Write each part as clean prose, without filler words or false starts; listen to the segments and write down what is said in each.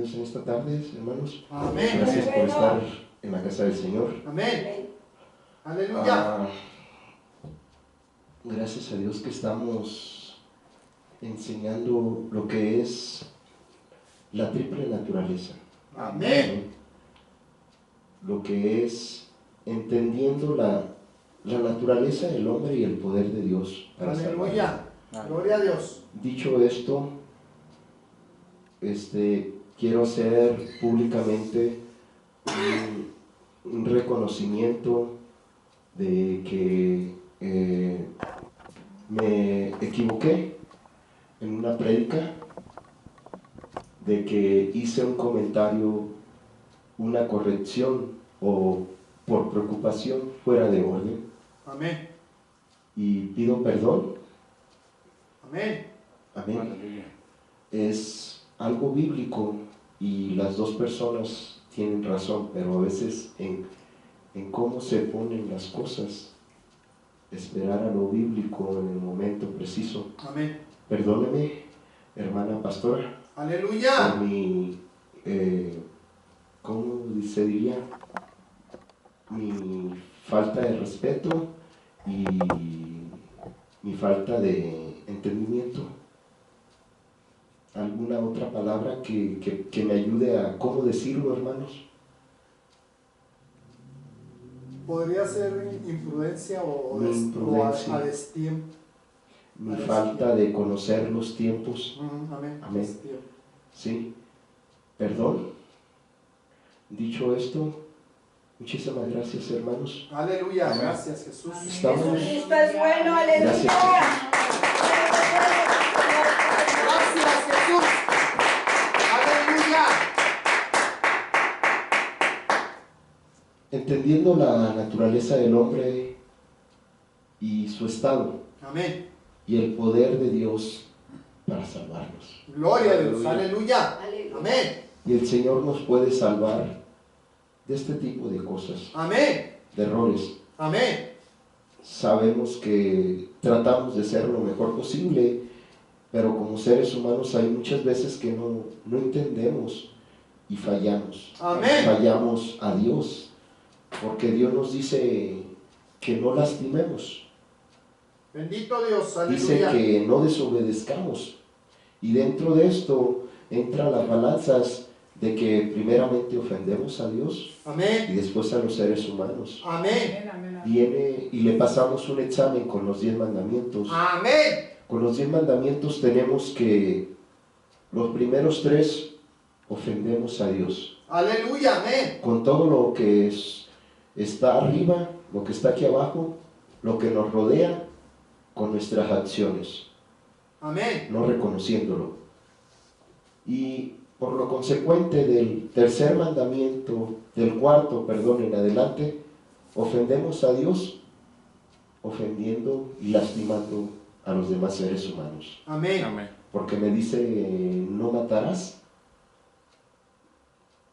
bienvenidos en esta tarde, hermanos. Amén. Gracias por estar en la casa del Señor. Amén. Aleluya. Gracias a Dios que estamos enseñando lo que es la triple naturaleza. Amén. Lo que es entendiendo la naturaleza del hombre y el poder de Dios para salvarlo. Aleluya. Gloria a Dios. Dicho esto, quiero hacer públicamente un reconocimiento de que me equivoqué en una prédica, de que hice un comentario, una corrección o por preocupación fuera de orden. Amén. Y pido perdón. Amén. Amén. Es algo bíblico y las dos personas tienen razón, pero a veces en cómo se ponen las cosas, esperar a lo bíblico en el momento preciso. Amén. Perdóneme, hermana pastora, Aleluya. por mi, ¿cómo se diría? Mi falta de respeto y mi falta de entendimiento. ¿Alguna otra palabra que me ayude a cómo decirlo, hermanos? Podría ser imprudencia o Imprudencia. a destiempo. Mi falta de conocer los tiempos. Amén. Amén. Destiempo. Sí. Perdón. Dicho esto, muchísimas gracias, hermanos. Aleluya. Amén. Gracias, Jesús. Estamos. Jesucristo es bueno, aleluya. Gracias, Gracias, Jesús. Aleluya. Entendiendo la naturaleza del hombre y su estado Amén. y el poder de Dios para salvarnos. Gloria a Dios. Aleluya. Amén. Y el Señor nos puede salvar de este tipo de cosas, Amén. de errores. Amén. Sabemos que tratamos de ser lo mejor posible, pero como seres humanos hay muchas veces que no entendemos y fallamos. Amén. Fallamos a Dios, porque Dios nos dice que no lastimemos. Bendito Dios. Dice Aleluya. que no desobedezcamos. Y dentro de esto entran las balanzas de que primeramente ofendemos a Dios y Amén. después a los seres humanos. Amén. Viene y le pasamos un examen con los 10 mandamientos. Amén. Con los 10 mandamientos tenemos que los primeros 3 ofendemos a Dios. Aleluya. Amén. Con todo lo que está arriba, lo que está aquí abajo, lo que nos rodea, con nuestras acciones, Amén. no reconociéndolo. Y por lo consecuente del tercer mandamiento, del cuarto, perdón, en adelante, ofendemos a Dios, ofendiendo y lastimando a los demás seres humanos. Amén. Amén. Porque me dice, no matarás,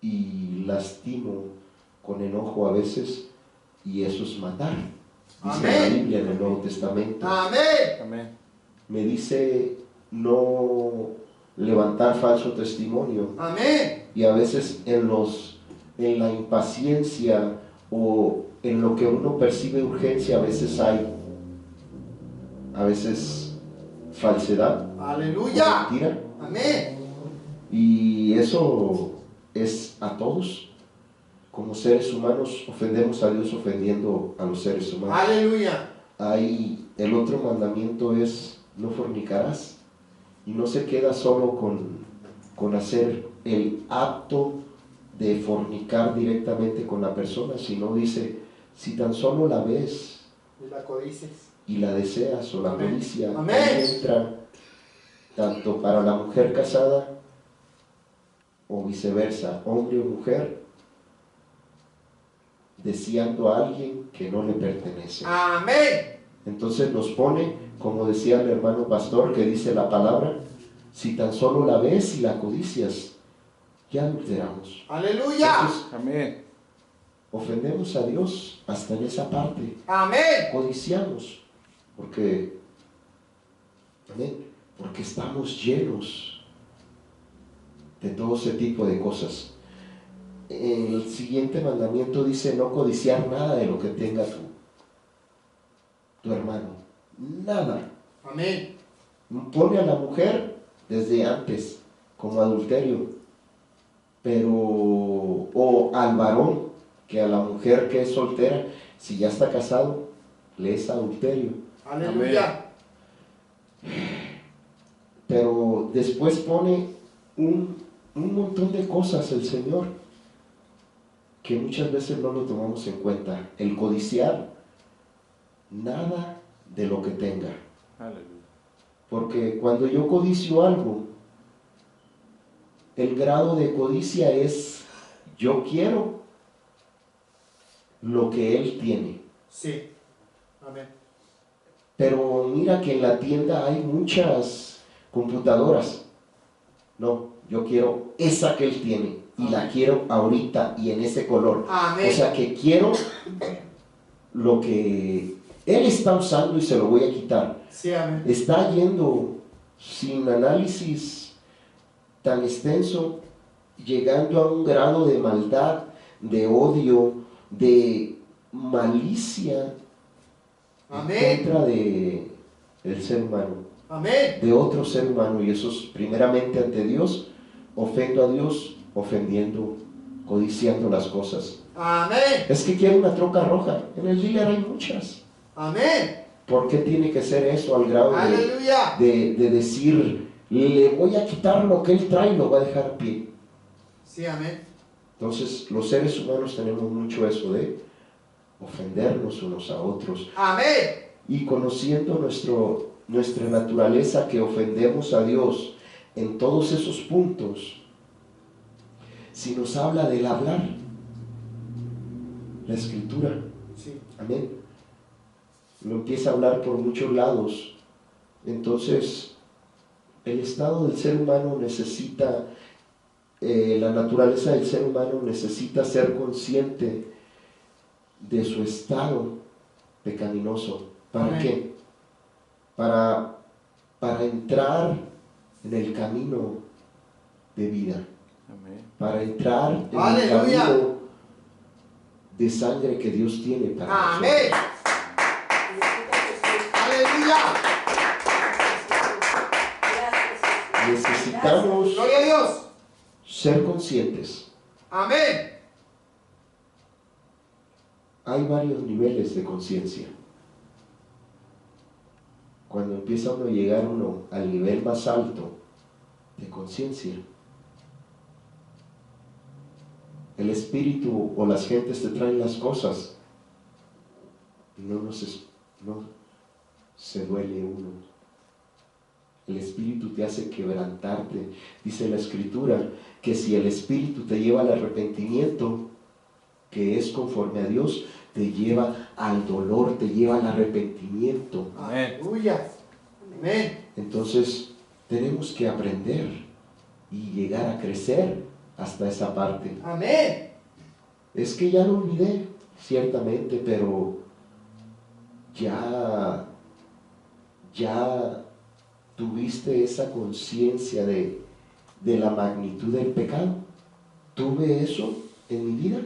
y lastimo con enojo a veces, y eso es matar. Dice Amén. la Biblia en el Nuevo Testamento. Amén. Amén. Me dice no levantar falso testimonio. Amén. Y a veces en la impaciencia o en lo que uno percibe urgencia, a veces hay falsedad, Aleluya. mentira, Amén. y eso es a todos. Como seres humanos ofendemos a Dios ofendiendo a los seres humanos. Aleluya. Ahí el otro mandamiento es no fornicarás, y no se queda solo con hacer el acto de fornicar directamente con la persona, sino dice, si tan solo la ves Y la codices. y la deseas o la Amén. codicia, Amén. ahí entra tanto para la mujer casada o viceversa, hombre o mujer, deseando a alguien que no le pertenece. Amén. Entonces nos pone, como decía el hermano pastor, que dice la palabra, si tan solo la ves y la codicias, ya adulteramos. Aleluya. Entonces, Amén. ofendemos a Dios hasta en esa parte. Amén. Codiciamos, porque estamos llenos de todo ese tipo de cosas. El siguiente mandamiento dice no codiciar nada de lo que tenga tu hermano, nada. Amén. Pone a la mujer desde antes como adulterio, pero o al varón, que a la mujer que es soltera, si ya está casado, le es adulterio. Aleluya. Pero después pone un montón de cosas el Señor que muchas veces no lo tomamos en cuenta. El codiciar nada de lo que tenga. Aleluya. Porque cuando yo codicio algo, el grado de codicia es yo quiero lo que él tiene. Sí. Amén. Pero mira que en la tienda hay muchas computadoras. No, yo quiero esa que él tiene y la quiero ahorita y en ese color. Amén. O sea que quiero lo que él está usando y se lo voy a quitar. Sí, amén. Está yendo sin análisis tan extenso, llegando a un grado de maldad, de odio, de malicia en Amén. contra del ser humano, Amén. de otro ser humano, y eso es primeramente ante Dios. Ofendo a Dios ofendiendo, codiciando las cosas. Amén. Es que quiero una troca roja, en el dealer hay muchas. Amén. ¿Por qué tiene que ser eso al grado Aleluya. de decir, le voy a quitar lo que él trae y lo voy a dejar a pie? Sí, amén. Entonces, los seres humanos tenemos mucho eso de ofendernos unos a otros. Amén. Y conociendo nuestra naturaleza, que ofendemos a Dios en todos esos puntos, si nos habla del hablar, la Escritura, Sí. amén, lo empieza a hablar por muchos lados. Entonces, el estado del ser humano necesita, la naturaleza del ser humano necesita ser consciente de su estado pecaminoso. ¿Para Amén. qué? Para entrar en el camino de vida, Amén. para entrar en el Aleluya. camino de sangre que Dios tiene para Amén. nosotros. Aleluya. Necesitamos Gloria a Dios. ser conscientes. Amén. Hay varios niveles de conciencia. Cuando empieza uno a llegar al nivel más alto de conciencia, el espíritu o las gentes te traen las cosas y no se duele uno. El espíritu te hace quebrantarte. Dice la Escritura que si el espíritu te lleva al arrepentimiento, que es conforme a Dios, te lleva al dolor, te lleva al arrepentimiento. Amén. Aleluya. Amén. Entonces tenemos que aprender y llegar a crecer hasta esa parte. Amén. Es que ya lo olvidé, ciertamente, pero ya tuviste esa conciencia de la magnitud del pecado. ¿Tuve eso en mi vida?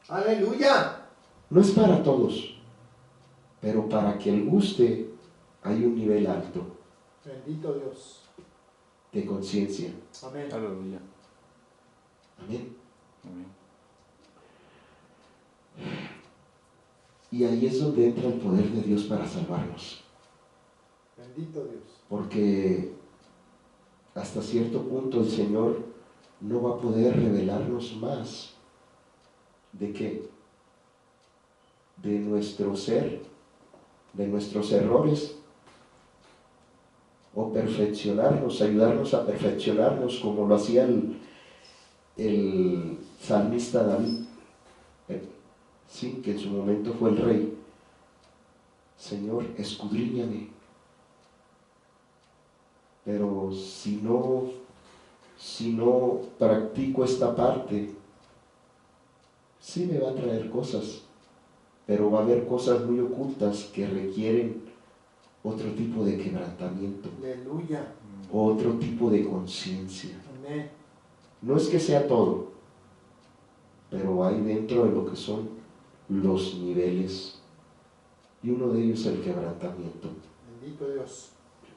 Aleluya. No es para todos, pero para que el guste hay un nivel alto Bendito Dios. de conciencia. Amén. Aleluya. Amén. Amén. Y ahí es donde entra el poder de Dios para salvarnos. Bendito Dios. Porque hasta cierto punto el Señor no va a poder revelarnos más de qué, de nuestro ser, de nuestros errores, o perfeccionarnos, ayudarnos a perfeccionarnos como lo hacía el salmista David, sí, que en su momento fue el rey. Señor, escudriñame. Pero si no practico esta parte, sí me va a traer cosas, pero va a haber cosas muy ocultas que requieren otro tipo de quebrantamiento, Aleluya. otro tipo de conciencia. Amén. No es que sea todo, pero hay dentro de lo que son los niveles, y uno de ellos es el quebrantamiento. Bendito Dios.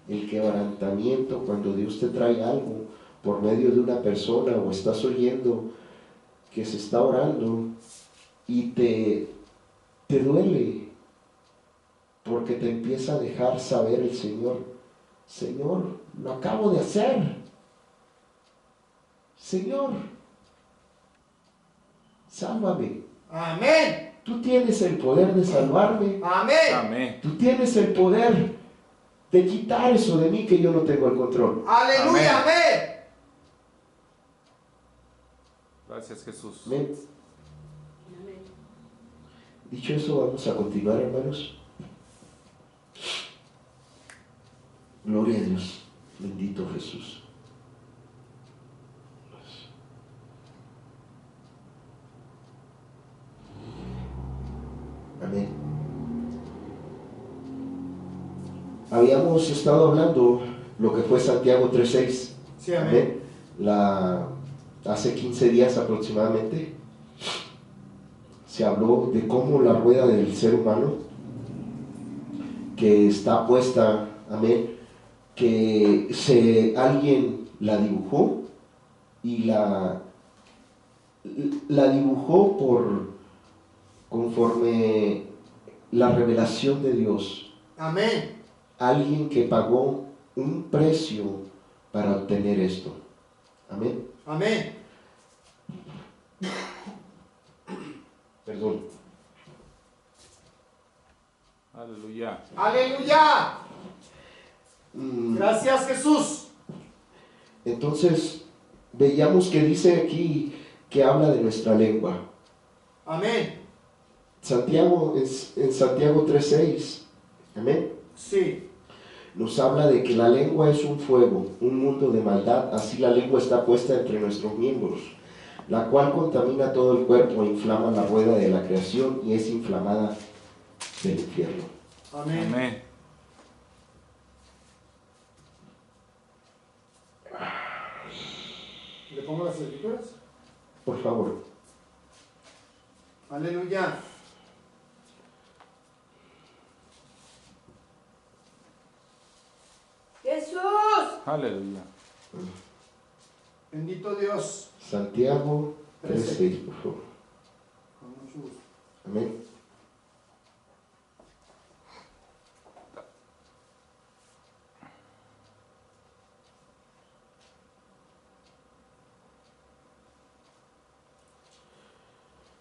El quebrantamiento, cuando Dios te trae algo por medio de una persona, o estás oyendo que se está orando y te duele, porque te empieza a dejar saber el Señor: Señor, lo acabo de hacer. Señor, sálvame. Amén. Tú tienes el poder de salvarme. Amén. Amén. Tú tienes el poder de quitar eso de mí que yo no tengo el control. Aleluya. Amén. Gracias, Jesús. Amén. Dicho eso, vamos a continuar, hermanos. Gloria a Dios. Bendito Jesús. Amén. Habíamos estado hablando lo que fue Santiago 3:6. Sí, amén. Hace 15 días aproximadamente se habló de cómo la rueda del ser humano, que está puesta, amén, que alguien la dibujó, y la dibujó conforme la revelación de Dios. Amén. Alguien que pagó un precio para obtener esto. Amén. Amén. Perdón. Aleluya. Aleluya. Mm, Gracias, Jesús. Entonces, veíamos que dice aquí que habla de nuestra lengua. Amén. Santiago, en Santiago 3:6, amén, Sí. nos habla de que la lengua es un fuego, un mundo de maldad. Así la lengua está puesta entre nuestros miembros, la cual contamina todo el cuerpo e inflama la rueda de la creación, y es inflamada del infierno. Amén. Amén. ¿Le pongo las escrituras? Por favor. Aleluya. Jesús. Aleluya. Bendito Dios. Santiago 3:6, por favor. Con mucho gusto. Amén.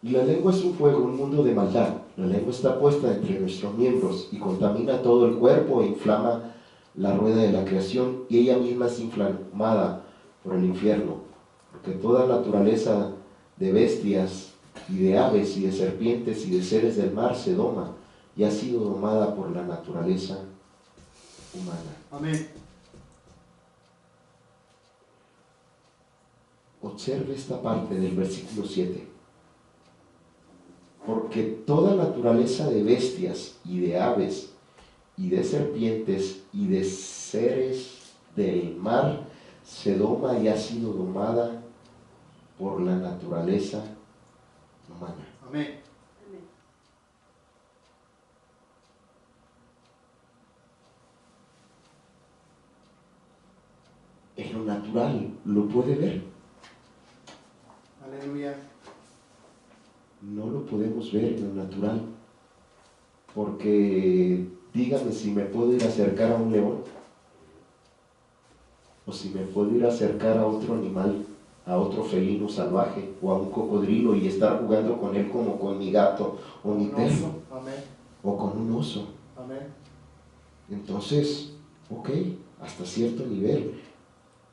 Y la lengua es un fuego, un mundo de maldad. La lengua está puesta entre nuestros miembros y contamina todo el cuerpo e inflama la rueda de la creación, y ella misma es inflamada por el infierno. Porque toda naturaleza de bestias y de aves y de serpientes y de seres del mar se doma y ha sido domada por la naturaleza humana. Amén. Observe esta parte del versículo 7. Porque toda naturaleza de bestias y de aves y de serpientes y de seres del mar se doma y ha sido domada por la naturaleza humana. Amén. En lo natural, ¿lo puede ver? Aleluya. No lo podemos ver en lo natural, porque dígame si me puedo ir a acercar a un león, o si me puedo ir a acercar a otro animal, a otro felino salvaje, o a un cocodrilo, y estar jugando con él como con mi gato o mi Un perro, oso. Amén. o con un oso. Amén. Entonces, ok, hasta cierto nivel.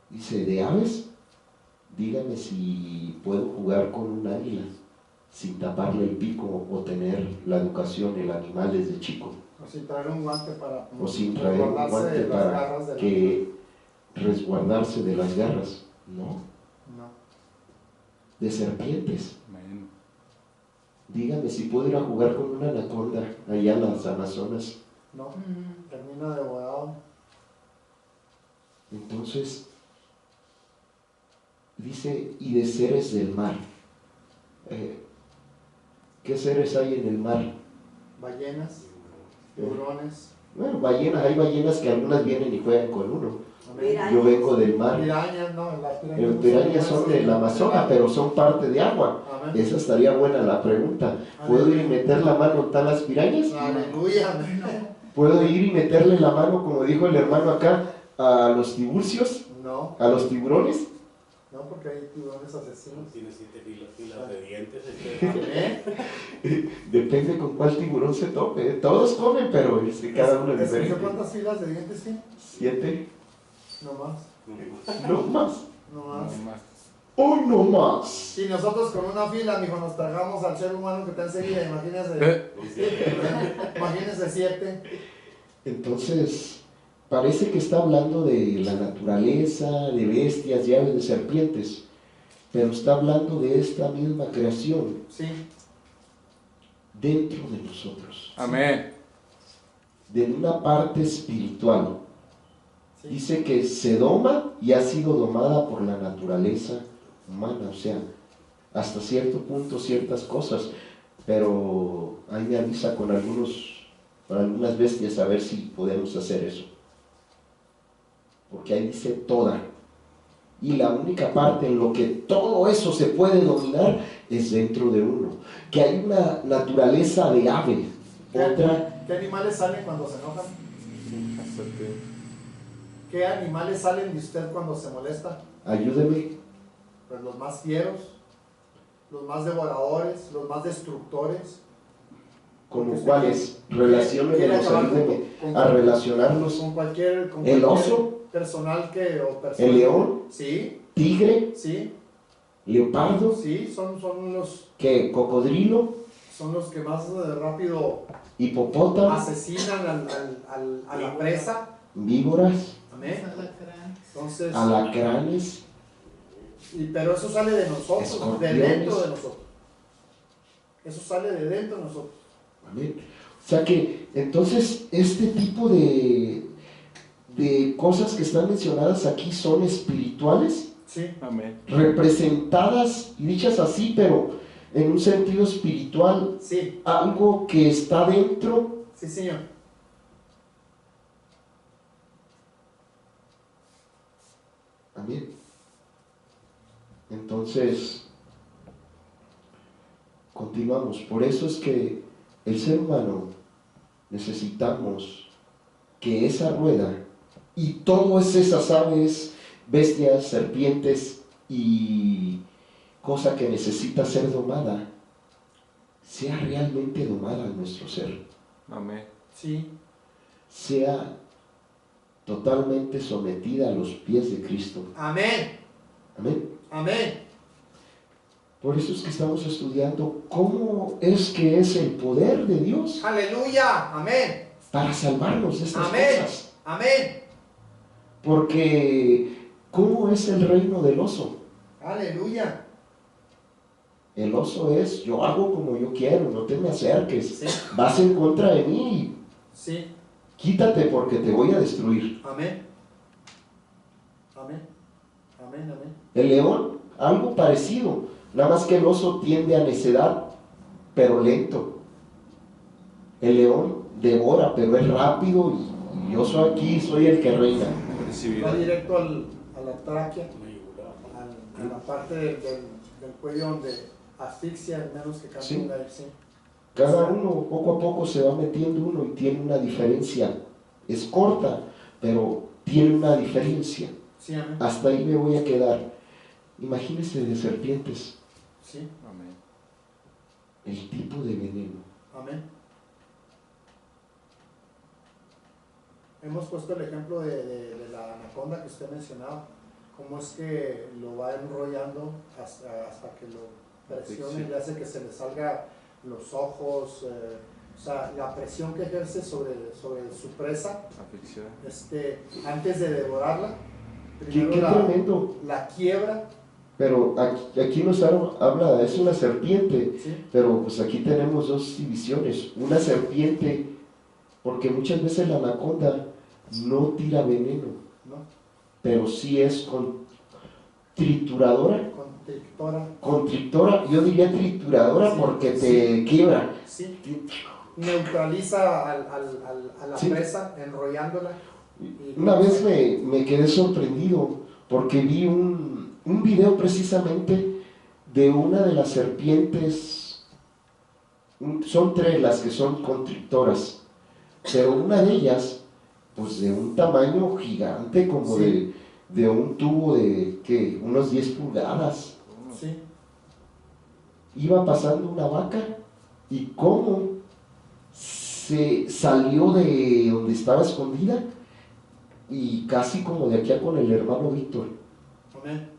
Dice, de aves, dígame si puedo jugar con un águila sin taparle el pico, o tener la educación, el animal desde chico, O sin traer un guante para o sin traer un resguardarse guante de las para garras del que resguardarse de las garras, no, No. de serpientes. Amén. Dígame si puedo ir a jugar con una anaconda allá en las Amazonas. No. Termina devorado. Entonces, dice, y de seres del mar. ¿Qué seres hay en el mar? Ballenas, tiburones, Bueno, ballenas, hay ballenas que algunas vienen y juegan con uno. amén. Mira. Yo vengo del mar. Pirañas, no, las pirañas. Las no pirañas son buenas, del Amazonas, pero son parte de agua. Amén. Esa estaría buena la pregunta. ¿Puedo ir y meter la mano en las pirañas? Aleluya, amén. ¿Puedo ir y meterle la mano, como dijo el hermano acá, a los tiburcios, No, a los tiburones? no, porque hay tiburones asesinos. Tiene 7 filas de dientes. Amén. Depende con cuál tiburón se tope. Todos comen, pero cada uno es diferente. ¿Cuántas filas de dientes tiene? 7, No más, no más. no más. No más. ¡Hoy no más! Y nosotros con una fila, mijo, nos tragamos al ser humano que está enseguida, imagínense. Imagínense 7. Entonces, parece que está hablando de la naturaleza, de bestias, de aves, de serpientes, pero está hablando de esta misma creación Sí, dentro de nosotros, Amén. de una parte espiritual. sí. Dice que se doma y ha sido domada por la naturaleza humana, o sea, hasta cierto punto ciertas cosas, pero ahí me avisa con algunas bestias a ver si podemos hacer eso. Porque ahí dice toda. Y la única parte en lo que todo eso se puede dominar es dentro de uno. Que hay una naturaleza de ave, otra. ¿Qué animales salen cuando se enojan? ¿Qué animales salen de usted cuando se molesta? Ayúdeme. Pues los más fieros, los más devoradores, los más destructores. Como Porque cuáles, quiere relaciónemelos, acabar ayúdeme con a relacionarlos. con cualquier El oso, personal o persona. el león, Sí, tigre, sí, leopardo, sí, son los ¿qué? Cocodrilo, que más rápido hipopótamo, asesinan a la presa. víboras, Amén. Entonces, alacranes, pero eso sale de nosotros, de escorpiones. dentro de nosotros. Eso sale de dentro de nosotros. Amén. O sea que entonces este tipo de cosas que están mencionadas aquí son espirituales, Sí, Amén. representadas y dichas así, pero en un sentido espiritual, sí, algo que está dentro. sí, Señor. Amén. Entonces, continuamos. Por eso es que el ser humano necesitamos que esa rueda y todas esas aves, bestias, serpientes y cosa que necesita ser domada, sea realmente domada en nuestro ser, Amén. Sí, sea totalmente sometida a los pies de Cristo. amén, Amén. amén. Por eso es que estamos estudiando cómo es que es el poder de Dios Aleluya, amén, para salvarnos de estas amén, cosas. amén. Porque, ¿cómo es el reino del oso? Aleluya. El oso es, yo hago como yo quiero, no te me acerques, Sí, vas en contra de mí, sí, quítate porque te voy a destruir. amén, amén, amén, amén. El león, algo parecido, nada más que el oso tiende a necedad, pero lento. El león devora, pero es rápido y yo soy aquí, soy el que reina. Recibirá. Va directo a la tráquea, a la parte del cuello donde asfixia, al menos que cambie Sí. un aire, sí. Cada uno poco a poco se va metiendo uno y tiene una diferencia. Es corta, pero tiene una diferencia. Sí, amén. Hasta ahí me voy a quedar. Imagínense de serpientes, Sí, Amén. el tipo de veneno. amén. Hemos puesto el ejemplo de la anaconda que usted mencionaba, cómo es que lo va enrollando hasta que lo presiona y le hace que se le salga los ojos, o sea, la presión que ejerce sobre su presa, Aflicción. antes de devorarla, Qué primero tremendo. la quiebra, Pero aquí nos habla, es una serpiente, ¿sí? pero pues aquí tenemos dos divisiones. Una serpiente, porque muchas veces la anaconda no tira veneno, ¿No? pero sí es trituradora, constrictora. constrictora, yo diría trituradora Sí, porque te sí. quiebra. Sí, neutraliza a la Sí. presa, enrollándola. Y Una vez me quedé sorprendido porque vi un video precisamente de una de las serpientes, son tres las que son constrictoras, pero una de ellas, pues de un tamaño gigante, como Sí. de un tubo de, ¿qué? Unos 10 pulgadas. Sí, Iba pasando una vaca y cómo se salió de donde estaba escondida y casi como de aquí a con el hermano Víctor. amén.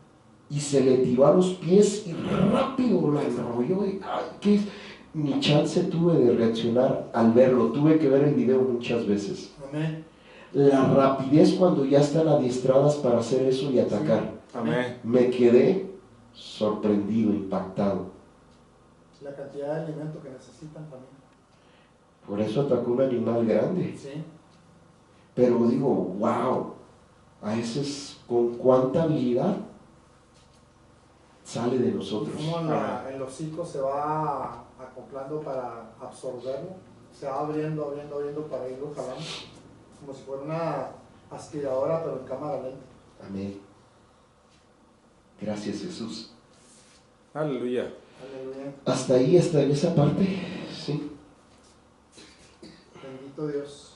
Y se le tiró a los pies y rápido la enrolló. Y, ay, ¿qué? Ni chance tuve de reaccionar al verlo. Tuve que ver el video muchas veces. Amén. La rapidez cuando ya están adiestradas para hacer eso y atacar. Amén. Me quedé sorprendido, impactado. La cantidad de alimento que necesitan también. Por eso atacó un animal grande. Sí, Pero digo, wow, a veces con cuánta habilidad sale de nosotros. como el hocico se va acoplando para absorberlo, se va abriendo para irlo jalando, como si fuera una aspiradora pero en cámara lenta. Amén. Gracias, Jesús. Aleluya. Aleluya. Hasta ahí, hasta en esa parte, sí. Bendito Dios.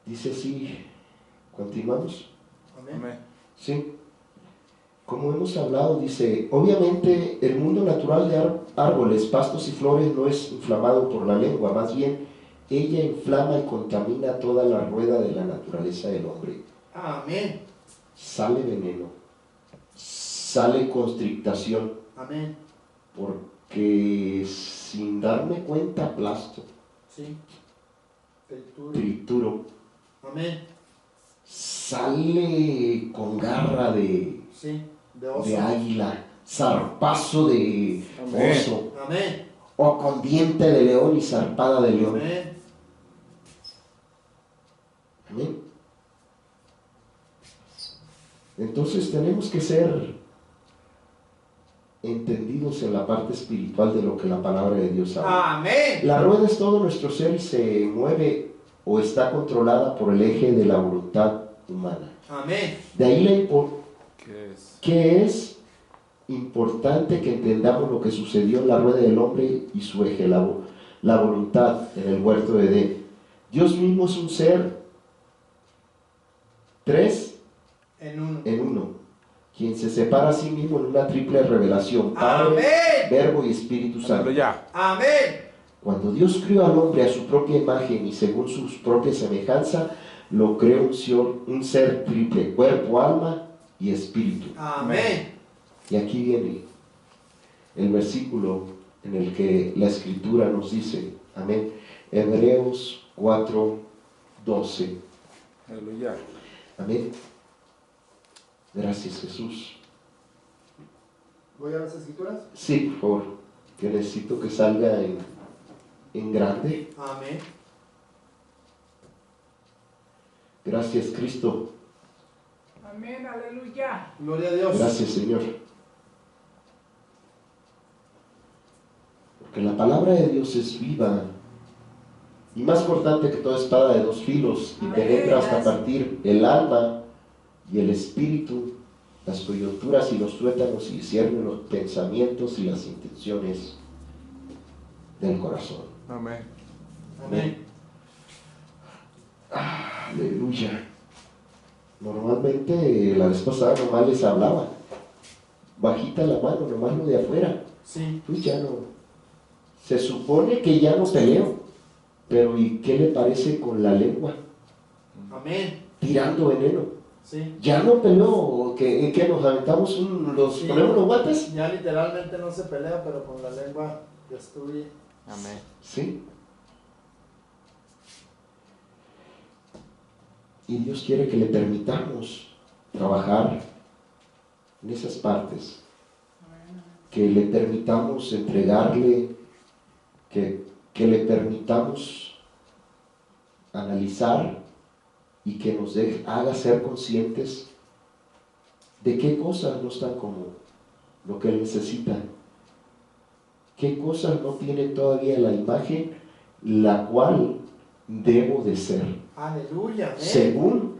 Dice así, continuamos. Amén. Amén. Sí. Como hemos hablado, dice, obviamente el mundo natural de árboles, pastos y flores no es inflamado por la lengua, más bien ella inflama y contamina toda la rueda de la naturaleza del hombre. Amén. Sale veneno, sale constrictación, Amén. porque sin darme cuenta aplasto, Sí. Tritura. trituro, Amén. sale con garra de Sí. De oso. águila, zarpazo de Amén. oso, Amén. o con diente de león y zarpada de león. Amén. Amén. Entonces tenemos que ser entendidos en la parte espiritual de lo que la palabra de Dios habla. Amén. La rueda es todo nuestro ser y se mueve o está controlada por el eje de la voluntad humana. Amén. De ahí ¿Qué es? que es importante que entendamos lo que sucedió en la rueda del hombre y su eje, la voluntad en el huerto de Edén. Dios mismo es un ser, tres En uno. quien se separa a sí mismo en una triple revelación, Padre, Amén. Verbo y Espíritu Santo. Aleluya. Amén. Cuando Dios crió al hombre a su propia imagen y según su propia semejanza, lo creó un ser triple, cuerpo, alma y espíritu. Amén. Y aquí viene el versículo en el que la Escritura nos dice, amén, Hebreos 4:12, Aleluya. amén. Gracias, Jesús. ¿Voy a las escrituras? Sí, por favor, que necesito que salga en grande. Amén. Gracias, Cristo. Amén, aleluya. Gloria a Dios. Gracias, Señor. Porque la palabra de Dios es viva y más cortante que toda espada de dos filos y Amén. penetra hasta partir el alma y el espíritu, las coyunturas y los tuétanos y discierne los pensamientos y las intenciones del corazón. Amén. Amén. Aleluya. Normalmente la vez pasada nomás les hablaba, bajita la mano, nomás lo de afuera. Sí. Pues ya no, se supone que ya no peleo, pero ¿y qué le parece con la lengua? Amén. Tirando veneno. Sí. Ya no peleo, que nos aventamos Sí. ponemos los guantes. Ya literalmente no se pelea, pero con la lengua destruye. Amén. Sí. Y Dios quiere que le permitamos trabajar en esas partes, que le permitamos entregarle, que le permitamos analizar y que nos haga ser conscientes ¿De qué cosas no están como lo que él necesita? ¿Qué cosas no tienen todavía la imagen la cual debo de ser? Aleluya. Amén. Según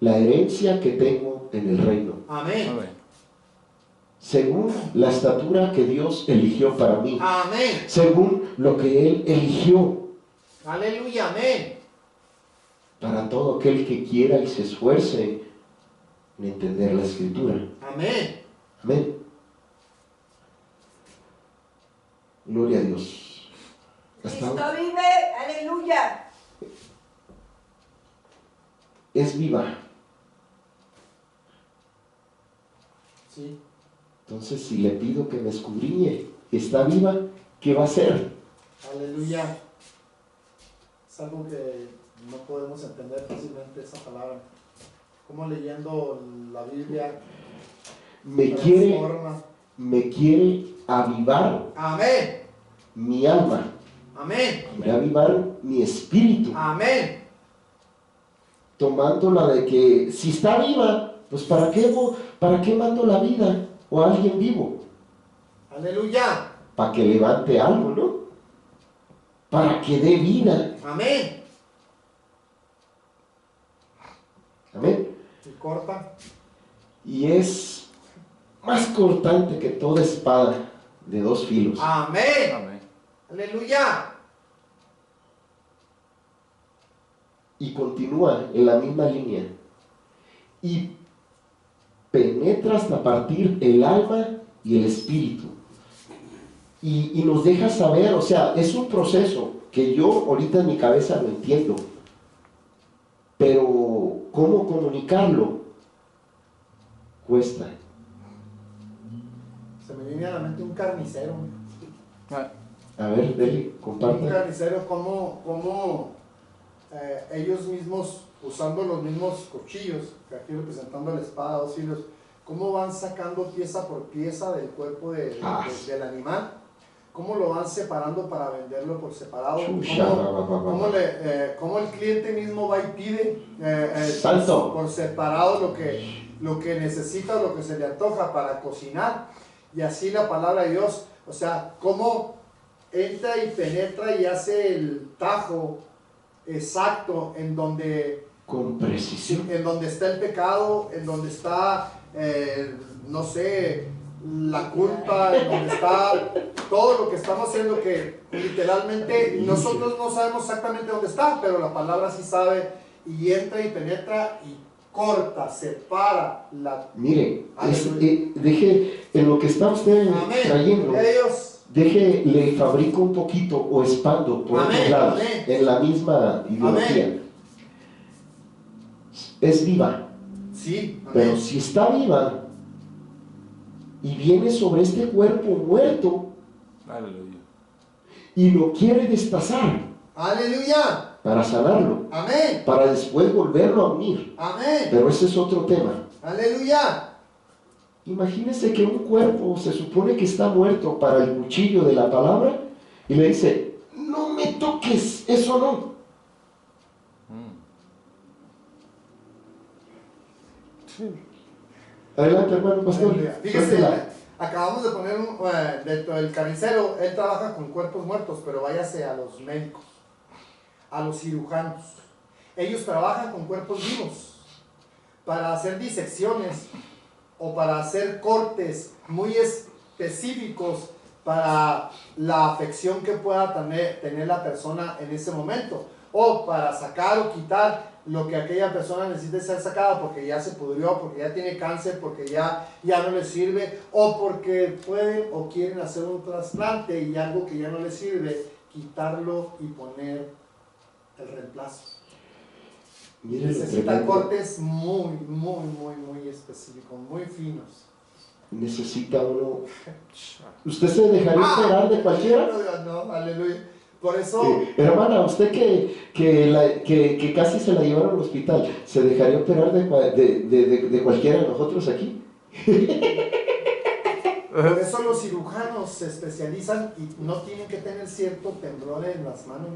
la herencia que tengo en el reino. Amén. Amén. Según la estatura que Dios eligió para mí. Amén. Según lo que Él eligió Aleluya. Amén. para todo aquel que quiera y se esfuerce en entender la Escritura. Amén. Amén. Gloria a Dios. Cristo vive, aleluya. Es viva. Sí. Entonces, si le pido que me escudriñe, está viva, ¿qué va a hacer? Aleluya. Es algo que no podemos entender fácilmente esa palabra. Como leyendo la Biblia Me quiere avivar Amén. mi alma, Amén. quiere avivar mi espíritu, Amén. tomándola de que si está viva, pues ¿para qué mando la vida o a alguien vivo? Aleluya. Para que levante algo, ¿no? Para que dé vida. Amén. Amén. Y corta. Y es más cortante que toda espada de dos filos. Amén. Amén. Aleluya. Y continúa en la misma línea. Y penetra hasta partir el alma y el espíritu. Y nos deja saber, o sea, es un proceso que yo ahorita en mi cabeza lo entiendo. Pero, ¿cómo comunicarlo? Cuesta. Se me viene a la mente un carnicero. Ah, A ver, dele, Un comparta. carnicero, como ellos mismos, usando los mismos cuchillos, que aquí representando la espada, dos filos, cómo van sacando pieza por pieza del cuerpo del animal, cómo lo van separando para venderlo por separado, cómo el cliente mismo va y pide Santo. por separado lo que necesita o lo que se le antoja para cocinar, y así la palabra de Dios, o sea, cómo entra y penetra y hace el tajo exacto en donde Con precisión. está el pecado, en donde está, no sé, la culpa, en donde está todo lo que estamos haciendo, que literalmente nosotros no sabemos exactamente dónde está, pero la palabra sí sabe, y entra y penetra y corta, separa la... Mire, Aleluya. deje, en lo que está usted Amén. trayendo, Ellos, deje, le fabrico un poquito o expando por Amén, otros lados, amén. en la misma ideología. Amén. Es viva, sí, pero amén. si está viva y viene sobre este cuerpo muerto aleluya. y lo quiere destazar Aleluya. para sanarlo, Amén. para después volverlo a unir, Amén. pero ese es otro tema. Aleluya. Imagínese que un cuerpo se supone que está muerto para el cuchillo de la palabra y le dice, no me toques, eso no. Mm. Adelante, hermano pastor. Fíjese, Suéltela. acabamos de poner dentro del carnicero, él trabaja con cuerpos muertos, pero váyase a los médicos, a los cirujanos. Ellos trabajan con cuerpos vivos para hacer disecciones o para hacer cortes muy específicos para la afección que pueda tener la persona en ese momento, o para sacar o quitar lo que aquella persona necesite ser sacada porque ya se pudrió, porque ya tiene cáncer, porque ya no le sirve, o porque pueden o quieren hacer un trasplante y algo que ya no le sirve, quitarlo y poner el reemplazo. Mire lo Necesita tremendo. cortes muy específicos, muy finos. Necesita uno. ¿Usted se dejaría operar de cualquiera? No, aleluya. Por eso, Hermana, usted que casi se la llevaron al hospital, ¿se dejaría operar de cualquiera de nosotros aquí? por eso los cirujanos se especializan y no tienen que tener cierto temblor en las manos.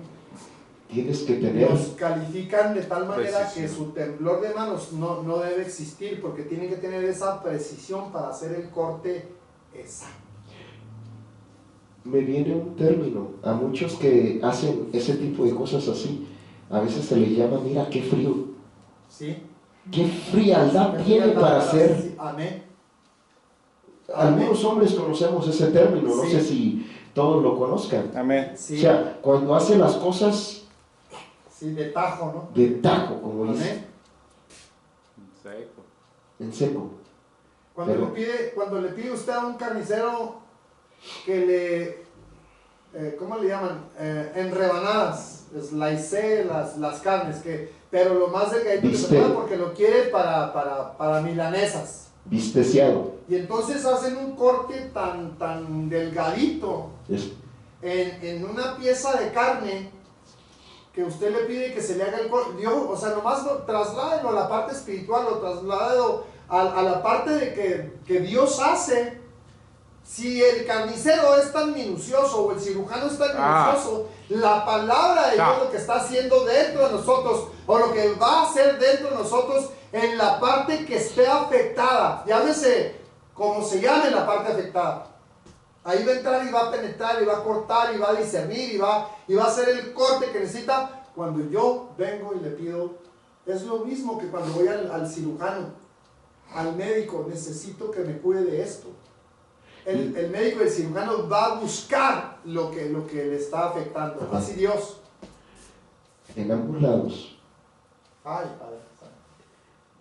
Tienes que tener, Los califican de tal manera Precisión. que su temblor de manos no debe existir, porque tienen que tener esa precisión para hacer el corte exacto. me viene un término, a muchos que hacen ese tipo de cosas así, a veces se les llama, mira qué frío, ¿Sí? qué frialdad Qué tiene frialdad para para hacer. sí, amén. Algunos hombres conocemos ese término, no Sí. sé si todos lo conozcan. Amén. Sí, O sea, cuando hace las cosas sí, de tajo, ¿no? de tajo, como dice, Amén. Seco. en seco. Cuando Pero- le pide usted a un carnicero que ¿cómo le llaman? En rebanadas, slice las carnes, pero lo más delgadito que se Bistec. pueda porque lo quiere para milanesas. Bisteciado. Y entonces hacen un corte tan delgadito Es- en una pieza de carne que usted le pide que se le haga el corte. Dios, o sea, nomás trasládelo a la parte espiritual, lo trasládelo a la parte de que Dios hace. Si el carnicero es tan minucioso o el cirujano es tan minucioso, la palabra de Dios lo que está haciendo dentro de nosotros o lo que va a hacer dentro de nosotros en la parte que esté afectada, llámese como se llame la parte afectada. Ahí va a entrar y va a penetrar y va a cortar y va a discernir y va a hacer el corte que necesita. Cuando yo vengo y le pido, es lo mismo que cuando voy al cirujano, al médico, necesito que me cuide de esto. El médico y el cirujano va a buscar lo que le está afectando. Así Dios. En ambos lados, Ay, Padre.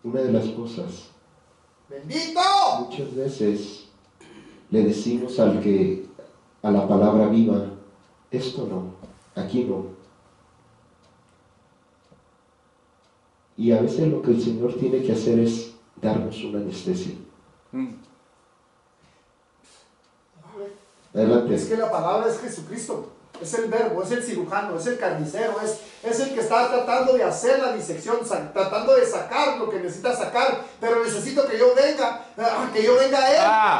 una de las cosas, ¡Bendito! muchas veces le decimos a la palabra viva, esto no, aquí no. Y a veces lo que el Señor tiene que hacer es darnos una anestesia. Adelante. Es que la palabra es Jesucristo. Es el verbo, es el cirujano, es el carnicero, es el que está tratando de hacer la disección, tratando de sacar lo que necesita sacar, pero necesito que yo venga a él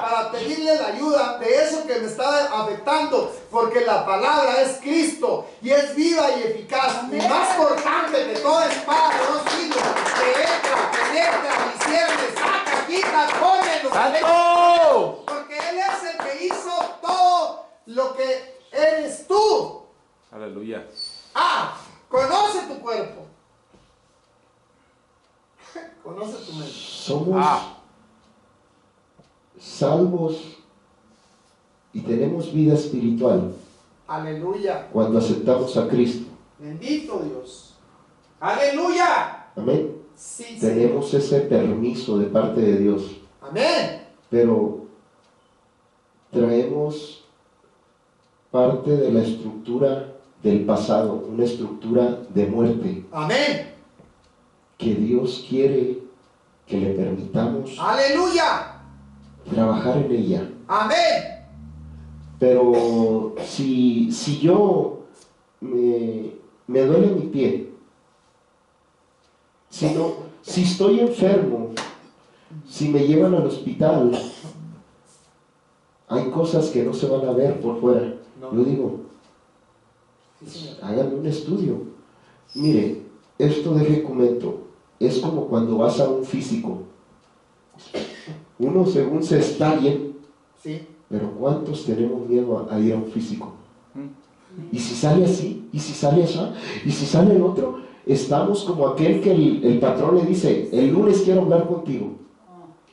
para pedirle la ayuda de eso que me está afectando, porque la palabra es Cristo y es viva y eficaz y más cortante que toda espada de dos filos, que entra, penetra, discierne, saca, quita, pone, lo ¡Santo! porque Él es el que hizo todo lo que eres tú. Aleluya. Conoce tu cuerpo. Conoce tu mente. Somos salvos y tenemos vida espiritual Aleluya. cuando aceptamos a Cristo. Bendito Dios. Aleluya. Amén. Sí, Tenemos ese permiso de parte de Dios, amén. pero traemos parte de la estructura del pasado, una estructura de muerte Amén. que Dios quiere que le permitamos Aleluya. trabajar en ella. Amén. Pero si yo me duele mi pie, si estoy enfermo, si me llevan al hospital, hay cosas que no se van a ver por fuera. No. Yo digo, Sí, señor. háganme un estudio. Mire, esto de comento es como cuando vas a un físico. Uno según se está bien, Sí. pero ¿cuántos tenemos miedo a ir a un físico? Y si sale así, y si sale así, y si sale el otro, estamos como aquel que el patrón le dice, el lunes quiero hablar contigo.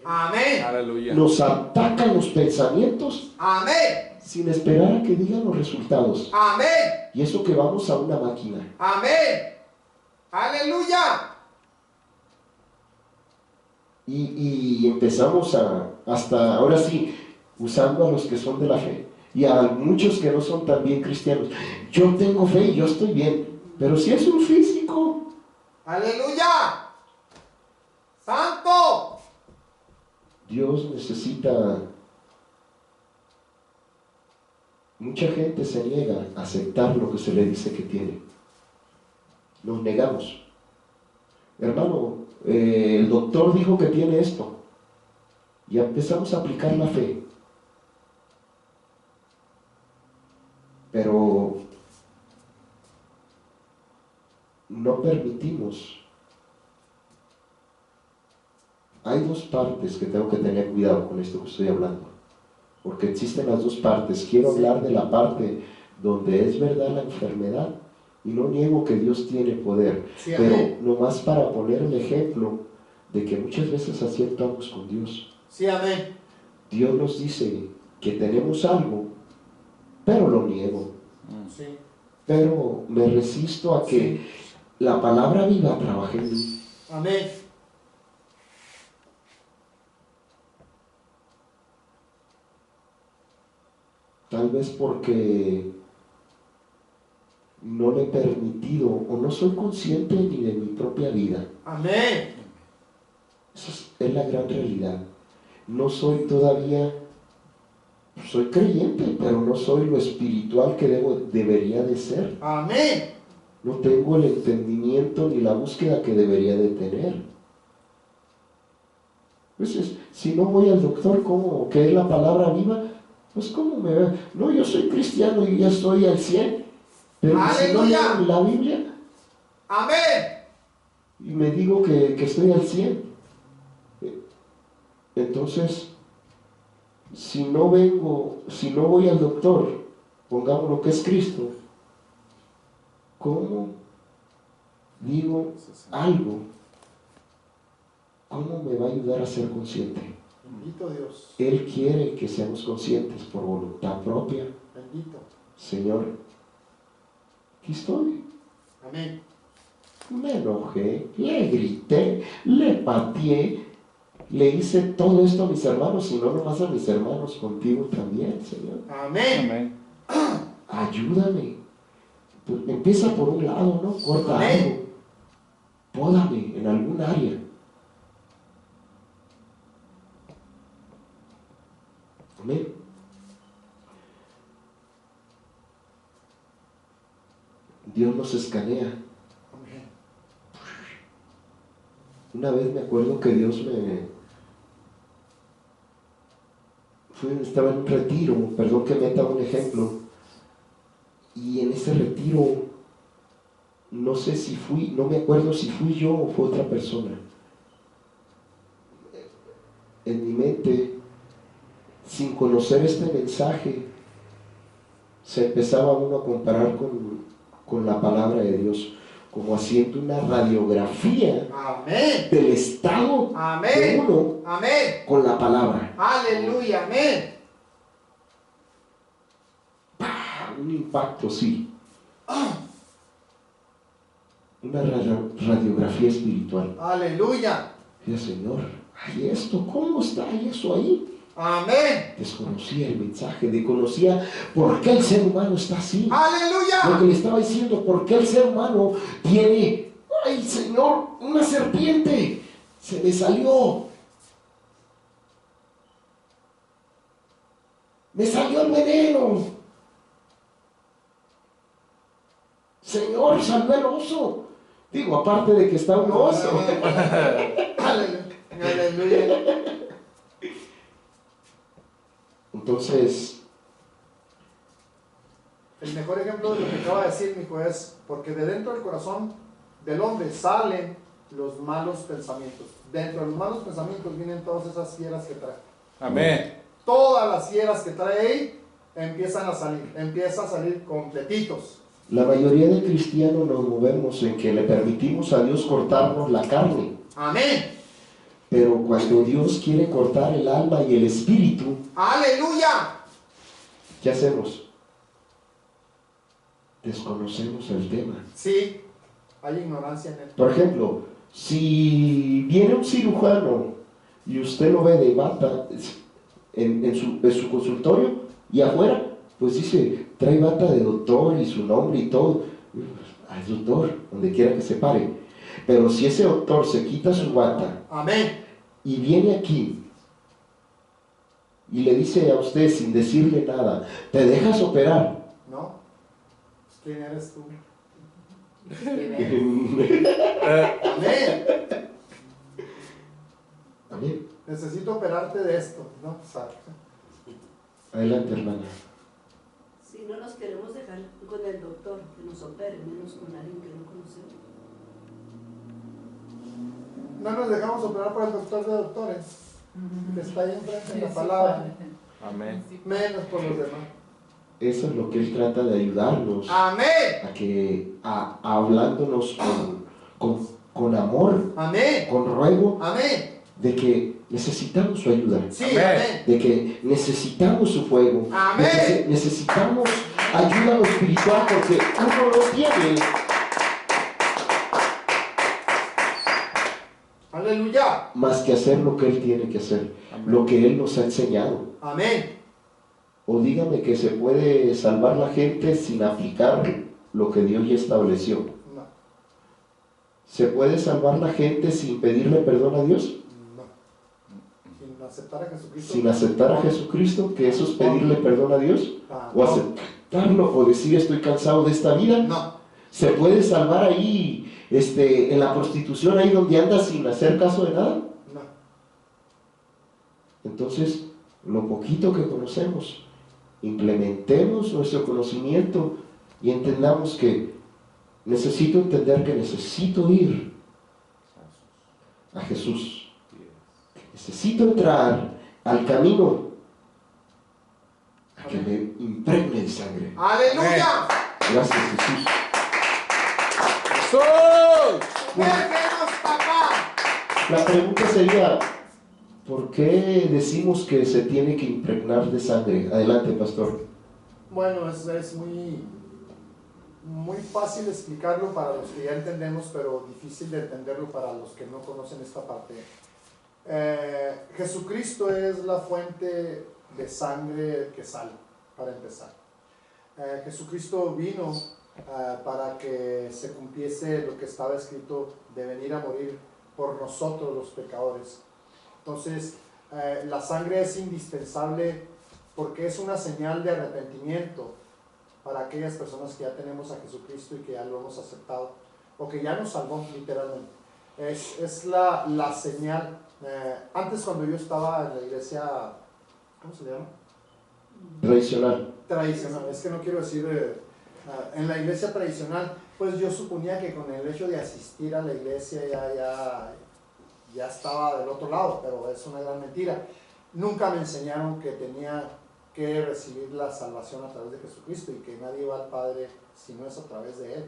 Amén. Aleluya. Nos atacan los pensamientos Amén. sin esperar a que digan los resultados. Amén. Y eso que vamos a una máquina. Amén. Aleluya. Y empezamos hasta ahora sí, usando a los que son de la fe y a muchos que no son tan bien cristianos. Yo tengo fe y yo estoy bien, pero si es un físico, Aleluya. Santo. Dios necesita. Mucha gente se niega a aceptar lo que se le dice que tiene. Nos negamos. Hermano, el doctor dijo que tiene esto. Y empezamos a aplicar la fe. Pero permitimos, hay dos partes que tengo que tener cuidado con esto que estoy hablando, porque existen las dos partes. Quiero hablar de la parte donde es verdad la enfermedad, y no niego que Dios tiene poder, Sí, pero amén. nomás para poner el ejemplo de que muchas veces así actuamos con Dios. Sí, amén. Dios nos dice que tenemos algo, pero lo niego, Sí. pero me resisto a que la palabra viva trabaje en mí. Amén. Tal vez porque no le he permitido o no soy consciente ni de mi propia vida. Amén. Esa es la gran realidad. No soy todavía, soy creyente, pero no soy lo espiritual que debería de ser. Amén. No tengo el entendimiento ni la búsqueda que debería de tener. Entonces, si no voy al doctor, ¿cómo? ¿Qué es la palabra viva? Pues ¿cómo me ve? No, yo soy cristiano y ya estoy al 100, pero si no ¡Aleluya! leo la Biblia Amén. y me digo que estoy al 100, entonces, si no voy al doctor, pongamos lo que es Cristo, ¿cómo digo algo? ¿Cómo me va a ayudar a ser consciente? Bendito Dios. Él quiere que seamos conscientes por voluntad propia. Bendito. Señor, aquí estoy. Amén. Me enojé, le grité, le pateé, le hice todo esto a mis hermanos, y no nomás a mis hermanos, contigo también, Señor. Amén. Amén. Ayúdame. Pues empieza por un lado, ¿no? Corta Amén. algo. Pódame en algún área. Amén. Dios nos escanea. Amén. Una vez me acuerdo que Dios estaba en un retiro, perdón que meta un ejemplo, y en ese retiro, no sé si no me acuerdo si fui yo o fue otra persona. En mi mente, sin conocer este mensaje, se empezaba uno a comparar con la palabra de Dios, como haciendo una radiografía Amén. del estado de Amén. uno Amén. con la palabra. Aleluya. Amén. Un impacto, sí. Una radiografía espiritual. Aleluya. Y el Señor, ay, esto, ¿cómo está eso ahí? Amén. Desconocía el mensaje, desconocía por qué el ser humano está así. Lo que Aleluya. le estaba diciendo, por qué el ser humano tiene, ay, Señor, una serpiente, se me salió. Me salió el veneno. Señor, salvé el oso. Digo, aparte de que está un oso. Aleluya. Entonces, El mejor ejemplo de lo que acaba de decir, mi hijo, es porque de dentro del corazón del hombre salen los malos pensamientos. Dentro de los malos pensamientos vienen todas esas fieras que trae. Amén. Todas las fieras que trae ahí empiezan a salir completitos. la mayoría de cristianos nos movemos en que le permitimos a Dios cortarnos la carne. Amén. Pero cuando Dios quiere cortar el alma y el espíritu, Aleluya. ¿qué hacemos? Desconocemos el tema. Sí, hay ignorancia en él. Por ejemplo, si viene un cirujano y usted lo ve de bata en su consultorio y afuera, pues dice, trae bata de doctor y su nombre y todo. Ah, es doctor, donde quiera que se pare. Pero si ese doctor se quita su bata Amén. y viene aquí y le dice a usted sin decirle nada, ¿te dejas operar? ¿No? ¿Quién eres tú? Amén. Amén. Necesito operarte de esto. No, exacto. Adelante, hermana. Si no nos queremos dejar con el doctor que nos opere, menos con alguien que no conocemos. no nos dejamos operar por el doctor de doctores, que está ahí enfrente en la palabra, Amén. menos por los demás. Eso es lo que Él trata de ayudarnos. Amén. A que, hablándonos con amor, Amén. con ruego, Amén. de que necesitamos su ayuda, Sí, Amén. amén. de que necesitamos su fuego, Amén. de que necesitamos ayuda a lo espiritual porque uno no tiene. Aleluya. Más que hacer lo que Él tiene que hacer, Amén. lo que Él nos ha enseñado. Amén. O dígame que se puede salvar la gente sin aplicar lo que Dios ya estableció. No, ¿Se puede salvar la gente sin pedirle perdón a Dios? no. Sin aceptar a Jesucristo. Sin aceptar a Jesucristo, que eso es pedirle perdón a Dios, o No. aceptarlo, o decir estoy cansado de esta vida. No. ¿Se puede salvar ahí, en la prostitución, ahí donde anda sin hacer caso de nada? No. Entonces, lo poquito que conocemos, implementemos nuestro conocimiento y entendamos que necesito entender que necesito ir a Jesús. Necesito entrar al camino a que me impregne de sangre. Aleluya. Gracias, Jesús. ¡Jesús! Déjenos, papá. La pregunta sería, ¿por qué decimos que se tiene que impregnar de sangre? Adelante, pastor. Bueno, es muy fácil explicarlo para los que ya entendemos, pero difícil de entenderlo para los que no conocen esta parte. Jesucristo es la fuente de sangre que sale, para empezar. Jesucristo vino para que se cumpliese lo que estaba escrito de venir a morir por nosotros los pecadores. Entonces, la sangre es indispensable porque es una señal de arrepentimiento para aquellas personas que ya tenemos a Jesucristo y que ya lo hemos aceptado, o que ya nos salvó literalmente. Es la señal. Antes, cuando yo estaba en la iglesia, ¿cómo se llama? Tradicional. Tradicional, es que no quiero decir en la iglesia tradicional, pues yo suponía que con el hecho de asistir a la iglesia ya estaba del otro lado, pero es una gran mentira. Nunca me enseñaron que tenía que recibir la salvación a través de Jesucristo y que nadie va al Padre si no es a través de Él.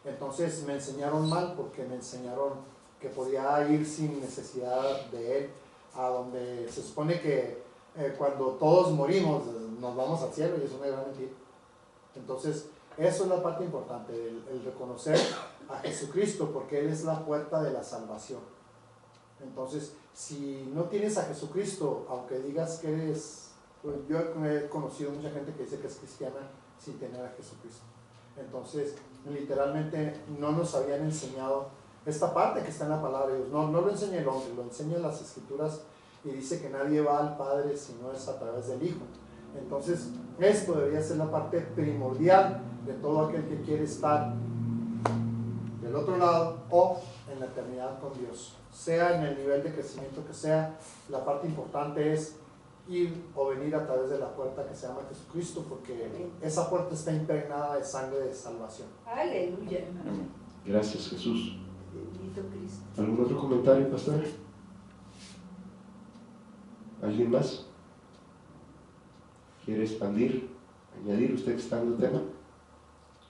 Entonces me enseñaron mal, porque me enseñaron que podía ir sin necesidad de Él, a donde se supone que cuando todos morimos nos vamos al cielo, y es una gran mentira. Entonces eso es la parte importante, el reconocer a Jesucristo, porque Él es la puerta de la salvación. Entonces, si no tienes a Jesucristo, aunque digas que eres, pues yo he conocido mucha gente que dice que es cristiana sin tener a Jesucristo. Entonces, literalmente no nos habían enseñado esta parte que está en la palabra de Dios. No lo enseña el hombre, lo enseñan las Escrituras, y dice que nadie va al Padre si no es a través del Hijo. Entonces, esto debería ser la parte primordial de todo aquel que quiere estar del otro lado o en la eternidad con Dios. Sea en el nivel de crecimiento que sea, la parte importante es ir o venir a través de la puerta que se llama Jesucristo, porque esa puerta está impregnada de sangre de salvación. Aleluya. Gracias, Jesús. Bendito Cristo. ¿Algún otro comentario, pastor? ¿Alguien más? ¿Quiere expandir? ¿Añadir usted que está dando tema?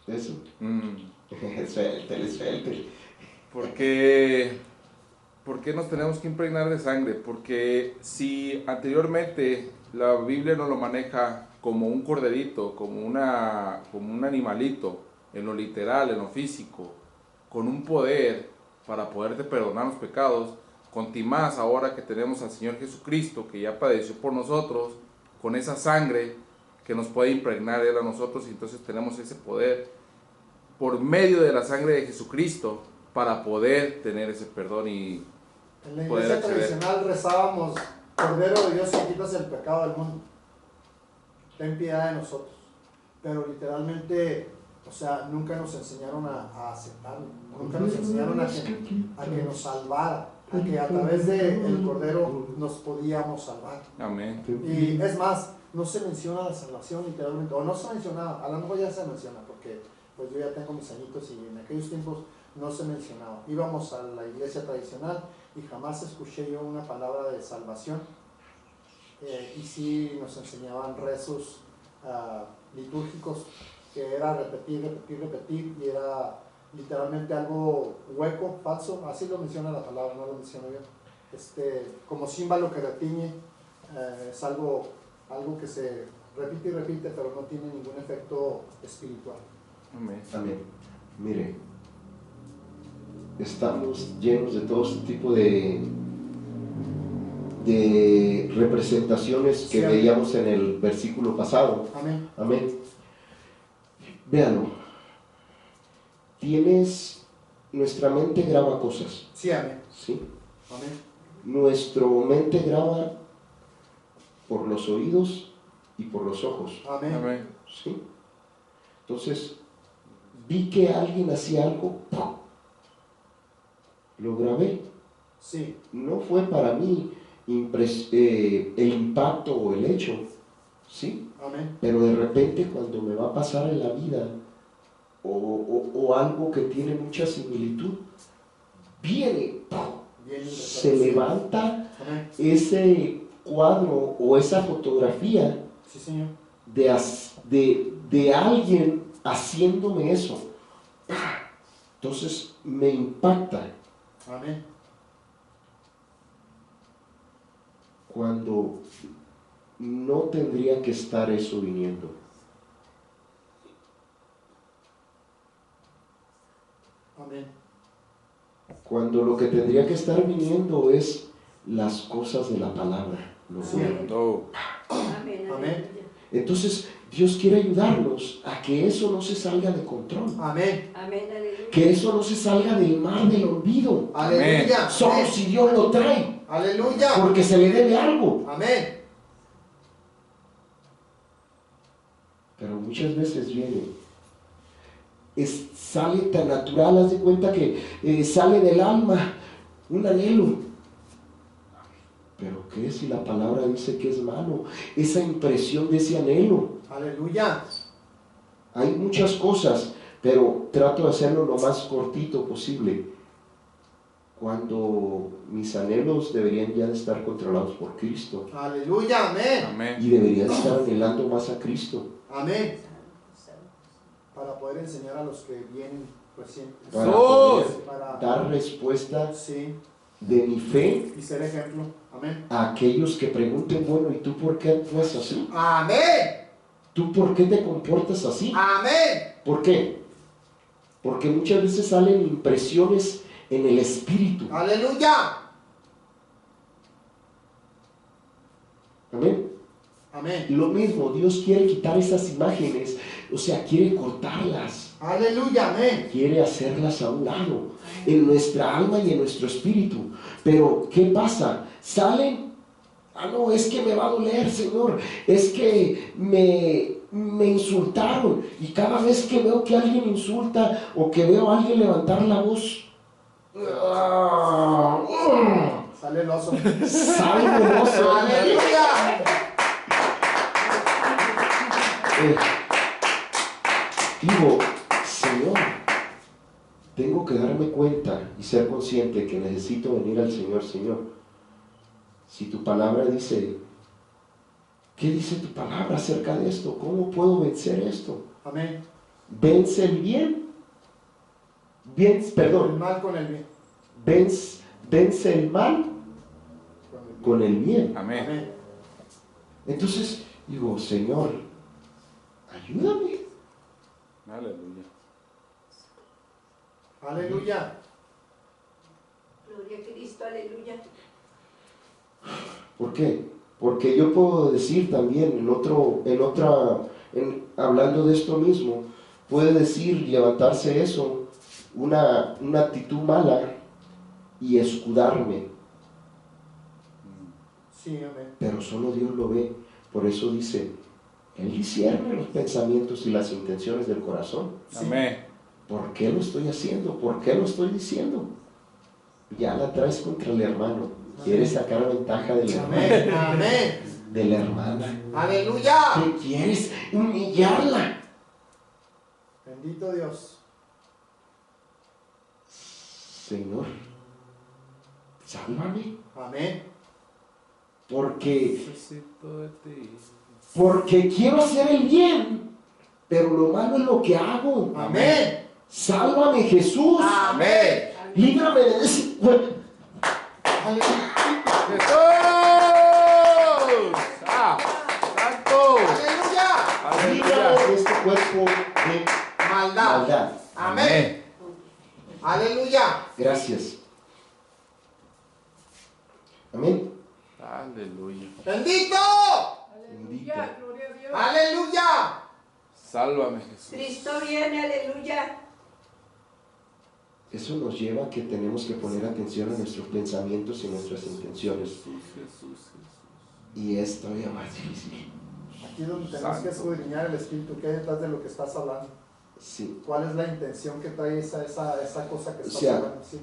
Eso. Suéltele. ¿Por qué nos tenemos que impregnar de sangre? Porque si anteriormente la Biblia nos lo maneja como un corderito, como un animalito, en lo literal, en lo físico, con un poder para poderte perdonar los pecados, más ahora que tenemos al Señor Jesucristo, que ya padeció por nosotros, con esa sangre que nos puede impregnar Él a nosotros, y entonces tenemos ese poder por medio de la sangre de Jesucristo para poder tener ese perdón y En la poder iglesia acceder. tradicional rezábamos: Cordero de Dios, que quitas el pecado del mundo, ten piedad de nosotros. Pero literalmente, o sea, nunca nos enseñaron a aceptarlo, nunca nos enseñaron a que nos salvara, a que a través del Cordero nos podíamos salvar. Amén. Y es más, no se menciona la salvación literalmente, o no se menciona, a lo mejor ya se menciona, porque pues yo ya tengo mis añitos y en aquellos tiempos no se mencionaba. Íbamos a la iglesia tradicional y jamás escuché yo una palabra de salvación. Y sí nos enseñaban rezos litúrgicos, que era repetir, y era literalmente algo hueco, falso, así lo menciona la palabra, no lo menciono yo. Como címbalo que retiñe, es algo que se repite y repite, pero no tiene ningún efecto espiritual. Amén. Amén. Mire, estamos llenos de todo este tipo de representaciones que Sí, veíamos en el versículo pasado. Amén. Amén. Véanlo. Nuestra mente graba cosas, Sí, amén. ¿sí? Amén. Nuestra mente graba por los oídos y por los ojos, Amén. Amén. ¿sí? Entonces, vi que alguien hacía algo, ¡pum! Lo grabé. Sí. No fue para mí el impacto o el hecho, ¿sí? Amén. Pero de repente cuando me va a pasar en la vida o algo que tiene mucha similitud, viene, ¡pum! Bien, Se levanta amén. ese cuadro o esa fotografía Sí, Señor. de alguien haciéndome eso. Entonces me impacta Amén. cuando no tendría que estar eso viniendo. Amén. Cuando lo que tendría que estar viniendo es las cosas de la palabra, ¿no es cierto? Oh. Amén. Amén. Aleluya. Entonces Dios quiere ayudarnos a que eso no se salga de control, Amén. Amén. Aleluya. que eso no se salga del mar del olvido, Aleluya. solo Amén. si Dios lo trae, Aleluya. porque se le debe algo. Amén. Pero muchas veces viene, sale tan natural, haz de cuenta que sale del alma un anhelo. Pero ¿qué si la palabra dice que es malo? Esa impresión de ese anhelo. Aleluya. Hay muchas cosas, pero trato de hacerlo lo más cortito posible. Cuando mis anhelos deberían ya de estar controlados por Cristo Aleluya. Amén. Amén. y deberían estar anhelando más a Cristo. Amén. Para poder enseñar a los que vienen recién. Para ¡Jesús! poder Para, dar respuesta sí, de mi fe y ser ejemplo. Amén. a aquellos que pregunten, bueno, ¿y tú por qué actúas así? Amén. ¿Tú por qué te comportas así? Amén. ¿Por qué? Porque muchas veces salen impresiones en el espíritu. Aleluya. Amén. Amén. Lo mismo, Dios quiere quitar esas imágenes, o sea, quiere cortarlas, Aleluya. Amén. quiere hacerlas a un lado, en nuestra alma y en nuestro espíritu. Pero, ¿qué pasa? Salen, no, es que me va a doler, Señor, es que me insultaron, y cada vez que veo que alguien insulta, o que veo a alguien levantar la voz, Sale el oso. sale el oso. Aleluya. Digo, Señor, tengo que darme cuenta y ser consciente que necesito venir al Señor. Señor, si tu palabra dice, ¿qué dice tu palabra acerca de esto? ¿Cómo puedo vencer esto? Amén. Vence el bien, El perdón, mal con el bien. vence el mal con el bien. Amén. Amén. Entonces, digo, Señor, ayúdame. Aleluya. Aleluya. Gloria a Cristo. Aleluya. ¿Por qué? Porque yo puedo decir también hablando de esto mismo, puede decir, levantarse eso, una actitud mala y escudarme, Sí, amén. pero solo Dios lo ve. Por eso dice, Él discierne los pensamientos y las intenciones del corazón. Sí. Amén. ¿Por qué lo estoy haciendo? ¿Por qué lo estoy diciendo? Ya la traes contra el hermano. Quieres sacar ventaja del hermano, Amén. Amén. de la hermana. Aleluya. ¿Qué quieres? Humillarla. Bendito Dios. Señor, sálvame, Amén. porque Necesito de ti. quiero hacer el bien, pero lo malo es lo que hago. Amén. Sálvame, Jesús. Amén. Líbrame de ese cuerpo. ¡Jesús! ¡Ah! ¡Santo! Aleluya. Líbrame ¡Aleluya! de este cuerpo de Maldad. maldad. Amén. Aleluya. Gracias. Amén. ¡Aleluya! Bendito. Aleluya, gloria a Dios. Aleluya. Sálvame, Jesús. Cristo viene, aleluya. Eso nos lleva a que tenemos que poner atención a nuestros pensamientos y nuestras intenciones. Jesús, Jesús, Jesús. Y es todavía más difícil. Aquí es donde tenemos que escudriñar el espíritu que hay detrás de lo que estás hablando. Sí. ¿Cuál es la intención que trae esa cosa que O estás sea, hablando? Sí.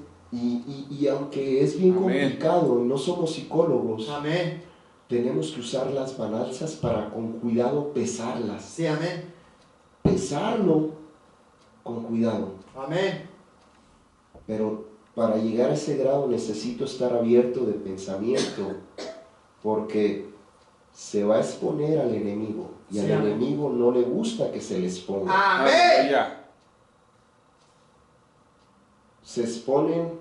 Y aunque es bien Amén. complicado, no somos psicólogos, Amén. tenemos que usar las balanzas para con cuidado pesarlas. Sí, amén. Pesarlo con cuidado. Amén. Pero para llegar a ese grado necesito estar abierto de pensamiento, porque se va a exponer al enemigo y al Sí, amén. enemigo no le gusta que se le exponga. Amén. ¡Aleluya! Se exponen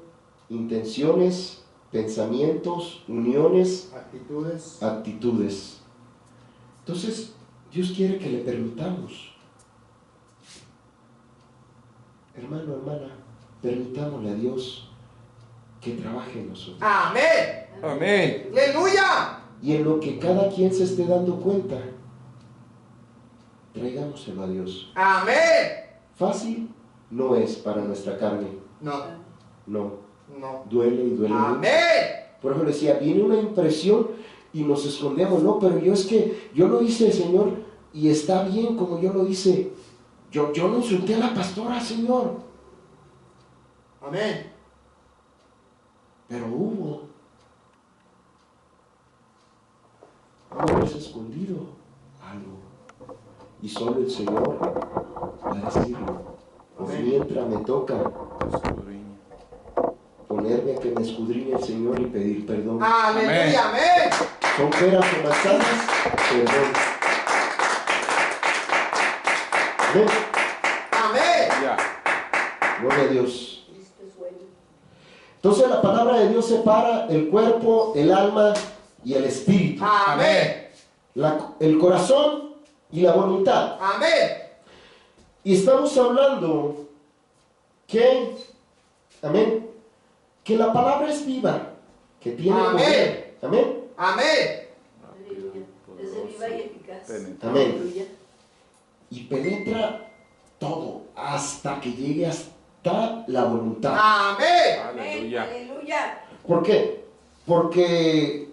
intenciones, pensamientos, uniones, Actitudes. actitudes. Entonces, Dios quiere que le permitamos. Hermano, hermana, permitámosle a Dios que trabaje en nosotros. Amén. ¡Amén! Aleluya. Y en lo que cada quien se esté dando cuenta, traigámoselo a Dios. Amén. Fácil no es para nuestra carne. No. No, No. duele y duele mucho. Amén. Por ejemplo, decía, viene una impresión y nos escondemos. No, pero yo es que yo lo hice, Señor, y está bien como yo lo hice. Yo no insulté a la pastora, Señor. Amén. Pero hubo haberse escondido algo. Y solo el Señor va a decirlo. Pues Amén. mientras me toca Escudriña. ponerme a que me escudriñe el Señor y pedir perdón. Aleluya. Amén. Son peras o manzanas, perdón. Amén. Amén. Ya. Gloria a Dios. Cristo sueño. Entonces la palabra de Dios separa el cuerpo, el alma y el espíritu. Amén. El corazón y la voluntad. Amén. Y estamos hablando que, amén, que la palabra es viva, que tiene Amén. poder. Amén. Amén. Aleluya. Es viva y eficaz. Penetra. Amén. Aleluya. Y penetra todo hasta que llegue hasta la voluntad. Amén. Amén. Aleluya. Aleluya. ¿Por qué? Porque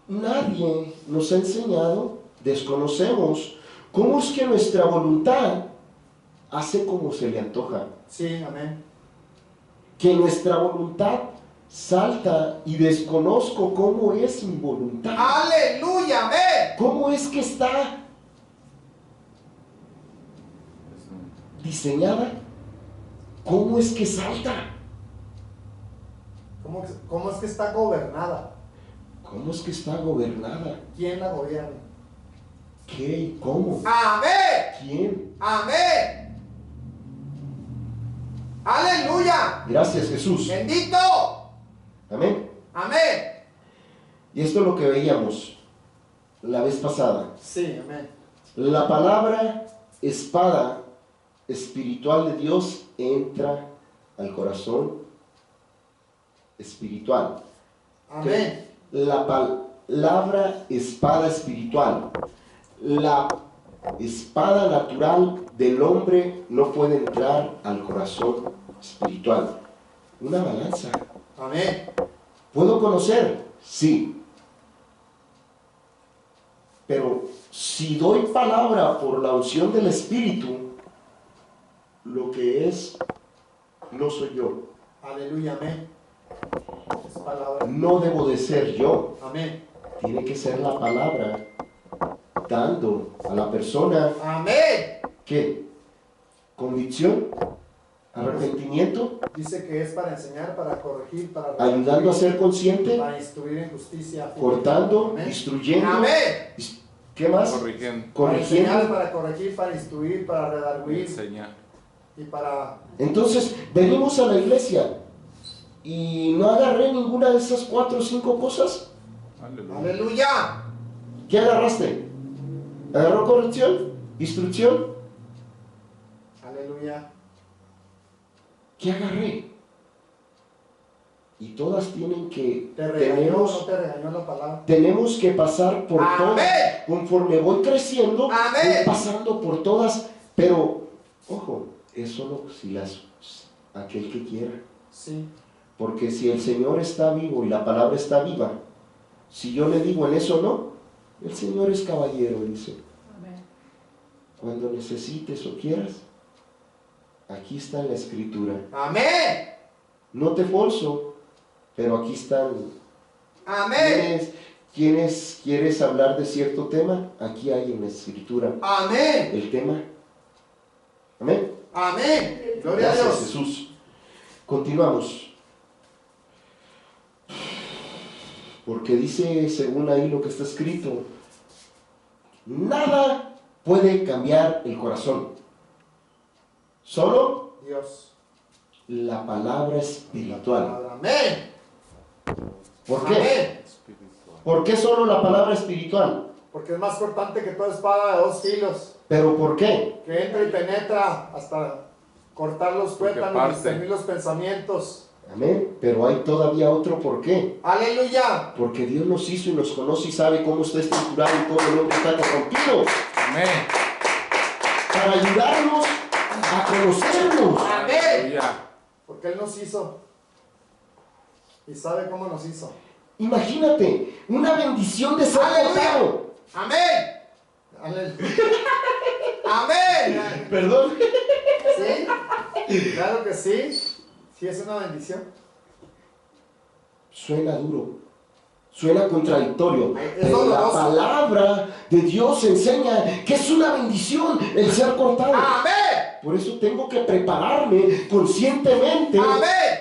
nadie nos ha enseñado, desconocemos cómo es que nuestra voluntad hace como se le antoja. Sí, amén. Que nuestra voluntad salta y desconozco cómo es mi voluntad. Aleluya. Amén. ¿Cómo es que está diseñada? ¿Cómo es que salta? ¿Cómo es que está gobernada? ¿Cómo es que está gobernada? ¿Quién la gobierna? ¿Qué y cómo? Amén. ¿Quién? Amén. Aleluya. Gracias, Jesús. Bendito. Amén. Amén. Y esto es lo que veíamos la vez pasada. Sí, amén. La palabra espada espiritual de Dios entra al corazón espiritual. Amén. La palabra espada espiritual, la espada natural del hombre no puede entrar al corazón espiritual. Una balanza. Amén. ¿Puedo conocer? Sí. Pero si doy palabra por la unción del Espíritu, lo que es, no soy yo. Aleluya. Amén. Es palabra. No debo de ser yo. Amén. Tiene que ser la palabra dando a la persona, Amén. ¿qué? Convicción. Arrepentimiento, Dice que es para enseñar, para corregir, para ayudando a ser consciente, para instruir en justicia. cortando, Amén. instruyendo. Amén. ¿Qué más? Corrigen. Para enseñar, Corrigiendo. para corregir, para instruir, para redarguir Enseñar. y para... Entonces, venimos a la iglesia y no agarré ninguna de esas 4 o 5 cosas. Aleluya. ¡Aleluya! ¿Qué agarraste? ¿Agarró corrección? ¿Instrucción? ¡Aleluya! ¿Qué agarré? Y todas tienen que, ¿Te regañó o no tenemos, te regañó la palabra? tenemos que pasar por Amén. todas. Conforme voy creciendo, Amén. voy pasando por todas. Pero, ojo, es solo si aquel que quiera. Sí. Porque si el Señor está vivo y la palabra está viva, si yo le digo en eso no, el Señor es caballero, dice. Amén. Cuando necesites o quieras, aquí está en la Escritura. ¡Amén! No te forzo, pero aquí están. ¡Amén! ¿Quiénes quieres hablar de cierto tema? Aquí hay en la Escritura ¡Amén! el tema. Amén. ¡Amén! ¡Gloria a Gracias, Dios! Jesús. Continuamos. Porque dice, según ahí lo que está escrito, nada puede cambiar el corazón. Solo Dios. la palabra espiritual. ¡Amén! ¿Por qué? ¡Amén! Espiritual. ¿Por qué solo la palabra espiritual? Porque es más cortante que toda espada de 2 filos, ¿Pero por qué? que entra y penetra hasta cortar los Porque tuétanos y parte. discernir los pensamientos. Amén. Pero hay todavía otro por qué. ¡Aleluya! Porque Dios nos hizo y nos conoce y sabe cómo está estructurado y cómo el hombre está corrompido. Amén. Para ayudarnos a conocernos. ¡Amén! Aleluya. Porque Él nos hizo y sabe cómo nos hizo. Imagínate, una bendición de ser ¡Aleluya! cortado. ¡Amén! ¡Aleluya! ¡Amén! Perdón. ¿Sí? Claro que sí. Sí, es una bendición. Suena duro. Suena contradictorio. Es Pero la doloroso. palabra de Dios enseña que es una bendición el ser cortado. ¡Amén! Por eso tengo que prepararme conscientemente ¡Amén!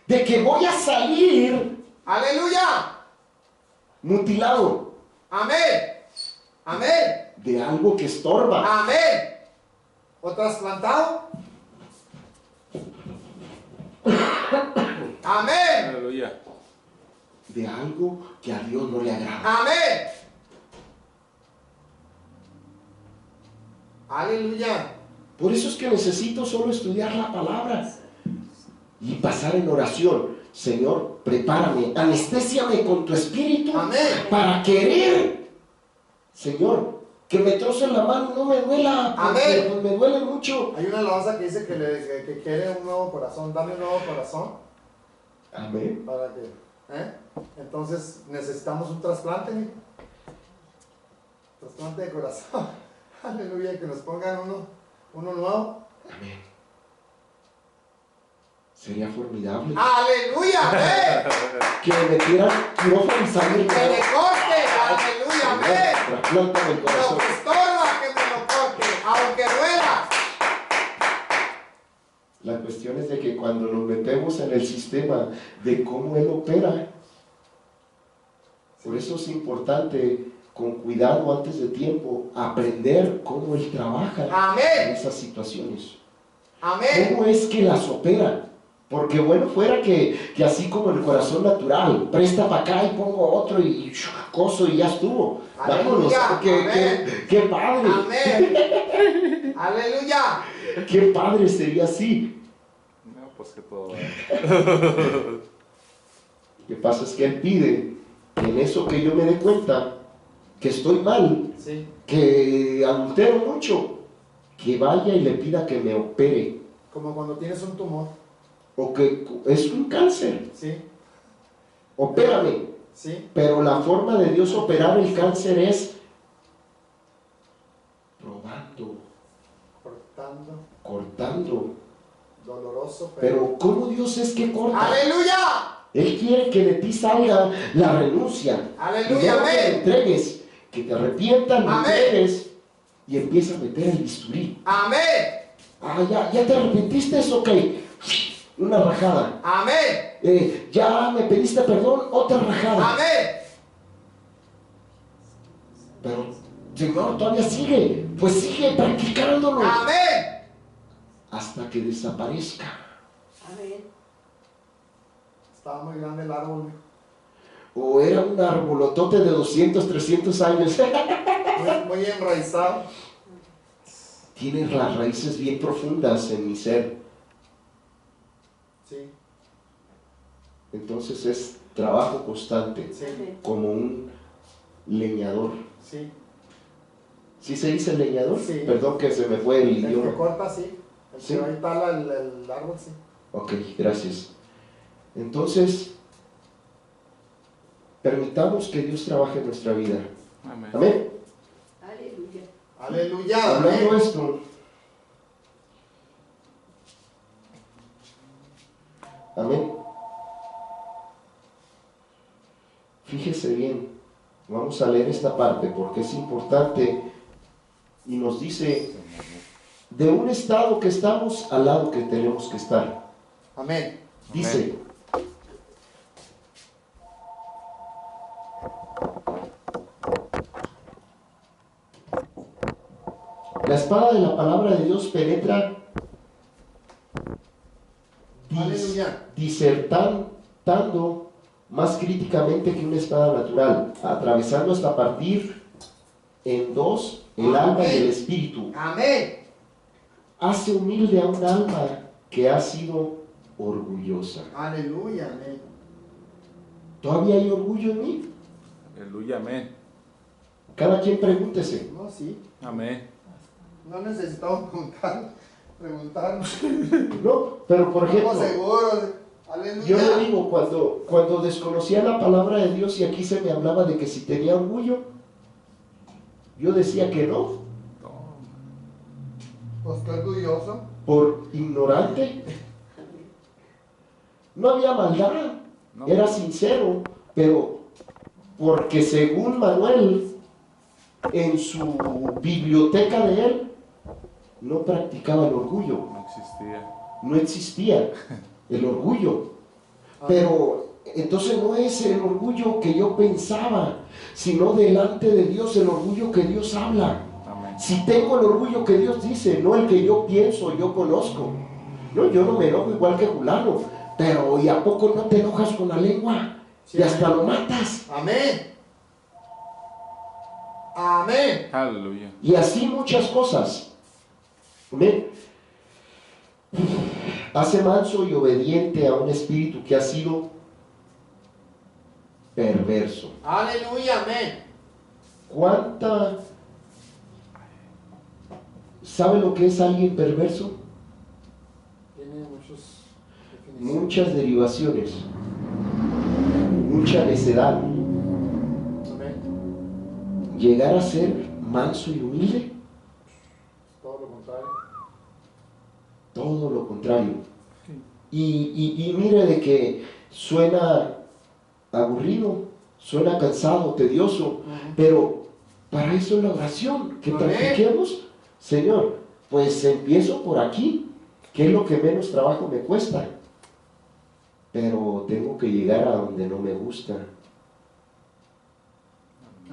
de que voy a salir ¡Aleluya! mutilado ¡Amén! ¡Amén! de algo que estorba. ¡Amén! ¿O trasplantado? ¡Amén! Aleluya. De algo que a Dios no le agrada. ¡Amén! ¡Aleluya! Por eso es que necesito solo estudiar la palabra y pasar en oración. Señor, prepárame, anestésiame con tu espíritu. Amén. Para querer, Señor, que me trocen la mano, no me duela, porque Amén. me duele mucho. Hay una alabanza que dice que quiere un nuevo corazón. Dame un nuevo corazón Amén. para que... Entonces necesitamos un trasplante, ¿no? Trasplante de corazón. Aleluya, que nos pongan uno nuevo. Amén. Sería formidable ¡Aleluya! ¡Amén! que me metieran quirófano y sangre. ¡Que me corte! ¡Aleluya! ¡Amén! Trasplántame el Lo corazón. que estorba, que me lo corte, aunque duela. La cuestión es de que cuando nos metemos en el sistema de cómo Él opera, por eso es importante, con cuidado antes de tiempo, aprender cómo Él trabaja en Amén. esas situaciones. Amén. ¿Cómo es que las opera? Porque bueno fuera que así como el corazón natural, presta para acá y pongo otro y coso y ya estuvo. Vámonos, Aleluya. qué padre. Amén. Aleluya. Qué padre sería así. No, pues que todo. Lo que pasa es que Él pide que en eso que yo me dé cuenta que estoy mal, Sí. que adultero mucho, que vaya y le pida que me opere. Como cuando tienes un tumor. O que es un cáncer, Sí. opérame. Sí. Pero la forma de Dios operar el cáncer es probando, Cortando. cortando. Doloroso. Pero ¿cómo Dios es que corta? ¡Aleluya! Él quiere que de ti salga la renuncia. Aleluya, Y luego que amén. le entregues, que te arrepientas, le Amén. entregues y empieza a meter el bisturí. Amén. ¿Ya te arrepentiste? Ok. Una rajada. Amén. ¿Ya me pediste perdón? Otra rajada. Amén. Pero, Señor, todavía sigue. Pues sigue practicándolo. Amén. Hasta que desaparezca. Amén. Estaba muy grande el árbol. O era un arbolotote de 200, 300 años. Muy enraizado. Tiene las raíces bien profundas en mi ser. Sí. Entonces es trabajo constante, Sí. como un leñador. Sí. ¿Sí se dice leñador? Sí. Perdón que se me fue el El que idioma. corta, sí. El Sí. que ahí tala el árbol, sí. Ok, gracias. Entonces, permitamos que Dios trabaje en nuestra vida. Amén. Amén. Aleluya. Aleluya. Hablando Amén. esto, amén. Fíjese bien, vamos a leer esta parte porque es importante y nos dice de un estado que estamos al lado que tenemos que estar. Amén. Dice, la espada de la palabra de Dios penetra Aleluya. disertando más críticamente que una espada natural, atravesando hasta partir en dos el alma y el espíritu. Amén. Hace humilde a un alma que ha sido orgullosa. Aleluya. Amén. ¿Todavía hay orgullo en mí? Aleluya, amén. Cada quien pregúntese. No, sí. Amén. No necesitamos preguntarnos. No, pero por ejemplo, Estamos seguros. Aleluya. yo le digo, cuando desconocía la palabra de Dios y aquí se me hablaba de que si tenía orgullo, yo decía que no, Pues qué orgulloso. por ignorante. No había maldad, No. era sincero, pero porque según Manuel, en su biblioteca de él, no practicaba el orgullo, No existía. no existía el orgullo. Pero entonces no es el orgullo que yo pensaba, sino delante de Dios el orgullo que Dios habla. Amén. Si tengo el orgullo que Dios dice, no el que yo pienso, yo conozco. No, yo no me enojo igual que Julano, pero ¿y a poco no te enojas con la lengua? Sí, Y hasta amén. lo matas. Amén. Amén. Aleluya. Y así muchas cosas. Amén. Hace manso y obediente a un espíritu que ha sido perverso. Aleluya. Amén. ¿Cuánta... ¿Sabe lo que es alguien perverso? Tiene muchas definiciones. Muchas derivaciones, mucha necedad. Amén. Llegar a ser manso y humilde, Todo lo contrario. todo lo contrario. Y mire de que suena aburrido, suena cansado, tedioso, pero para eso es la oración, que Amén. practiquemos. Señor, pues empiezo por aquí, que es lo que menos trabajo me cuesta, pero tengo que llegar a donde no me gusta,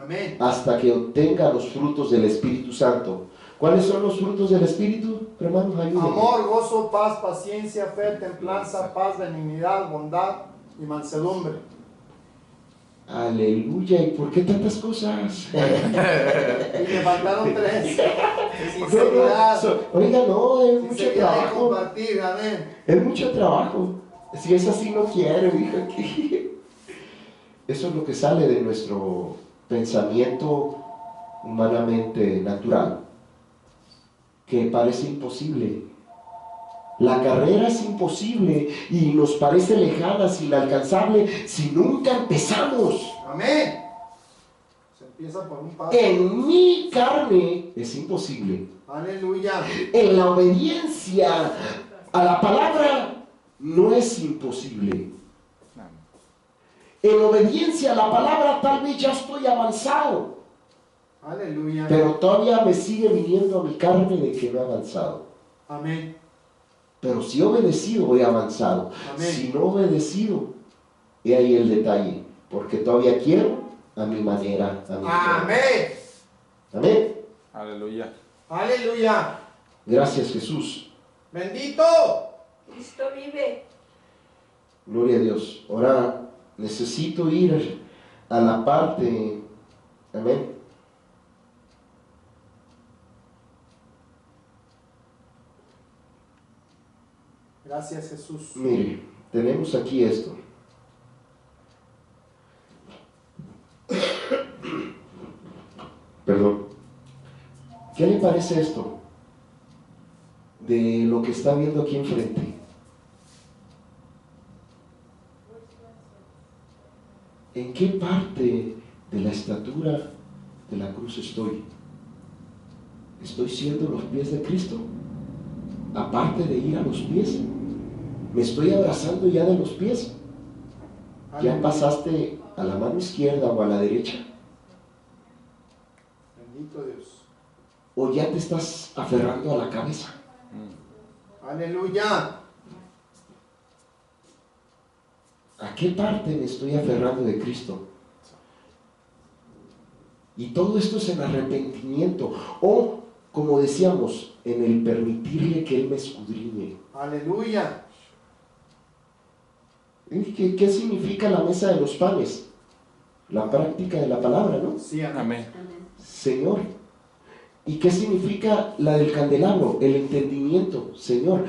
Amén. hasta que obtenga los frutos del Espíritu Santo. ¿Cuáles son los frutos del Espíritu, hermanos? Ayúdenme. Amor, gozo, paz, paciencia, fe, templanza, paz, benignidad, bondad y mansedumbre. Aleluya, ¿y por qué tantas cosas? Y me faltaron 3. No, Sinceridad. oiga, no, es mucho Sinceridad y trabajo. compartir. Amén. Es mucho trabajo. Si es así, no quiero, hija. Eso es lo que sale de nuestro pensamiento humanamente natural, que parece imposible. La carrera es imposible y nos parece lejana, inalcanzable, si nunca empezamos. Amén. Se empieza por un paso. En mi carne es imposible. Aleluya. En la obediencia a la palabra no es imposible. En obediencia a la palabra tal vez ya estoy avanzado, Aleluya. pero todavía me sigue viniendo a mi carne de que no he avanzado. Amén. Pero si he obedecido, he avanzado. Amén. Si no he obedecido, he ahí el detalle. Porque todavía quiero a mi manera, a mi forma. Amén. Amén. Aleluya. Aleluya. Gracias, Jesús. Bendito. Cristo vive. Gloria a Dios. Ahora necesito ir a la parte, amén. Gracias, Jesús. Mire, tenemos aquí esto. Perdón. ¿Qué le parece esto? De lo que está viendo aquí enfrente. ¿En qué parte de la estatura de la cruz estoy? ¿Estoy siendo los pies de Cristo? Aparte de ir a los pies, ¿me estoy abrazando ya de los pies? ¿Ya pasaste a la mano izquierda o a la derecha? Bendito Dios. ¿O ya te estás aferrando a la cabeza? Aleluya. ¿A qué parte me estoy aferrando de Cristo? Y todo esto es en arrepentimiento. O, como decíamos, en el permitirle que Él me escudriñe. Aleluya. ¿Qué significa la mesa de los panes? La práctica de la palabra, ¿no? Sí, amén. Amén. Amén. Señor. ¿Y qué significa la del candelabro? El entendimiento. Señor,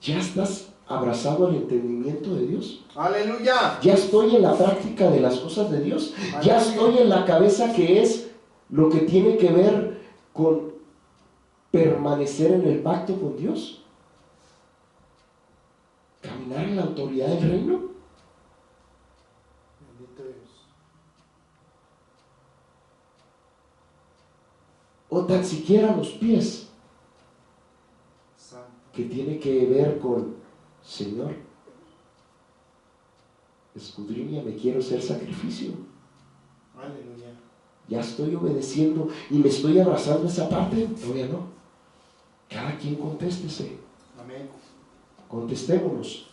¿ya estás abrazado al entendimiento de Dios? Aleluya. ¿Ya estoy en la práctica de las cosas de Dios? ¿Ya estoy en la cabeza que es lo que tiene que ver con permanecer en el pacto con Dios? ¿Caminar en la autoridad del reino? Bendito Dios. ¿O tan siquiera los pies? Santo. Que tiene que ver con, Señor, escudriñame, quiero ser sacrificio. Aleluya. Ya estoy obedeciendo y me estoy abrazando esa parte. Todavía no. Cada quien contéstese. Amén. Contestémonos.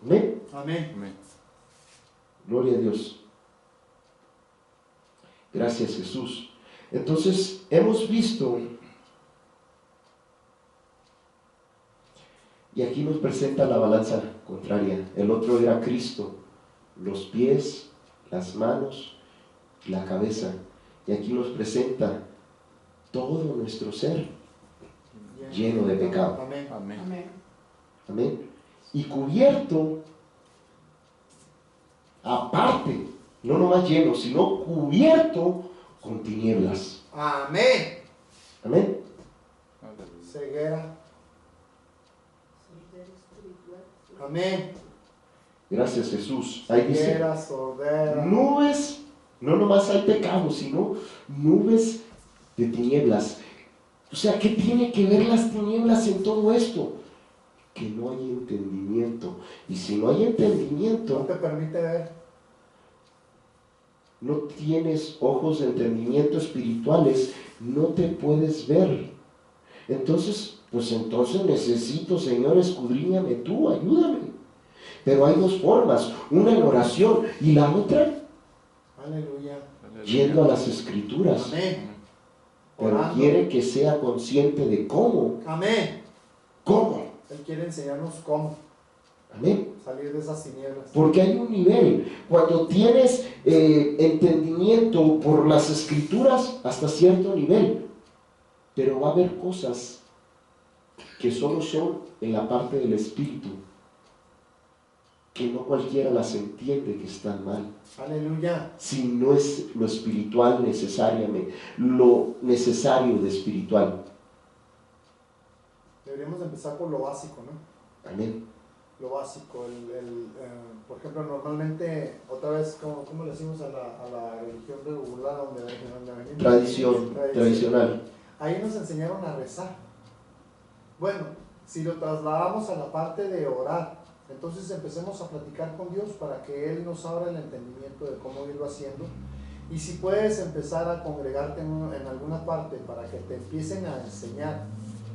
Amén. Amén. Amén. Gloria a Dios. Gracias, Jesús. Entonces, hemos visto, y aquí nos presenta la balanza contraria. El otro era Cristo, los pies, las manos, la cabeza. Y aquí nos presenta todo nuestro ser lleno de pecado. Amén. Amén. Amén. Amén. Y cubierto, aparte, no nomás lleno, sino cubierto con tinieblas. Amén. Amén. Aleluya. Ceguera. Sordera espiritual. Amén. Gracias, Jesús. Ahí dice, Ceguera, sordera. nubes, no nomás hay pecado, sino nubes de tinieblas. O sea, ¿qué tiene que ver las tinieblas en todo esto? Que no hay entendimiento. Y si no hay No entendimiento, te permite ver. no tienes ojos de entendimiento espirituales, no te puedes ver. Entonces necesito, Señor, escudriñame tú, ayúdame. Pero hay dos formas, una en oración y la otra Aleluya. yendo a las Escrituras. Amén. Pero Orando. quiere que sea consciente de cómo. Amén. ¿Cómo? Él quiere enseñarnos cómo Amén. salir de esas tinieblas. Porque hay un nivel. Cuando tienes entendimiento por las Escrituras, hasta cierto nivel. Pero va a haber cosas que solo son en la parte del Espíritu, que no cualquiera las entiende, que están mal. Aleluya. Si no es lo espiritual necesariamente, lo necesario de espiritual. Deberíamos empezar por lo básico, ¿no? Amén. Lo básico. Por ejemplo, normalmente, otra vez, ¿cómo le decimos a la religión regular donde venimos? Tradición, tradicional. Ahí nos enseñaron a rezar. Bueno, si lo trasladamos a la parte de orar, entonces empecemos a platicar con Dios para que Él nos abra el entendimiento de cómo irlo haciendo. Y si puedes empezar a congregarte en alguna parte para que te empiecen a enseñar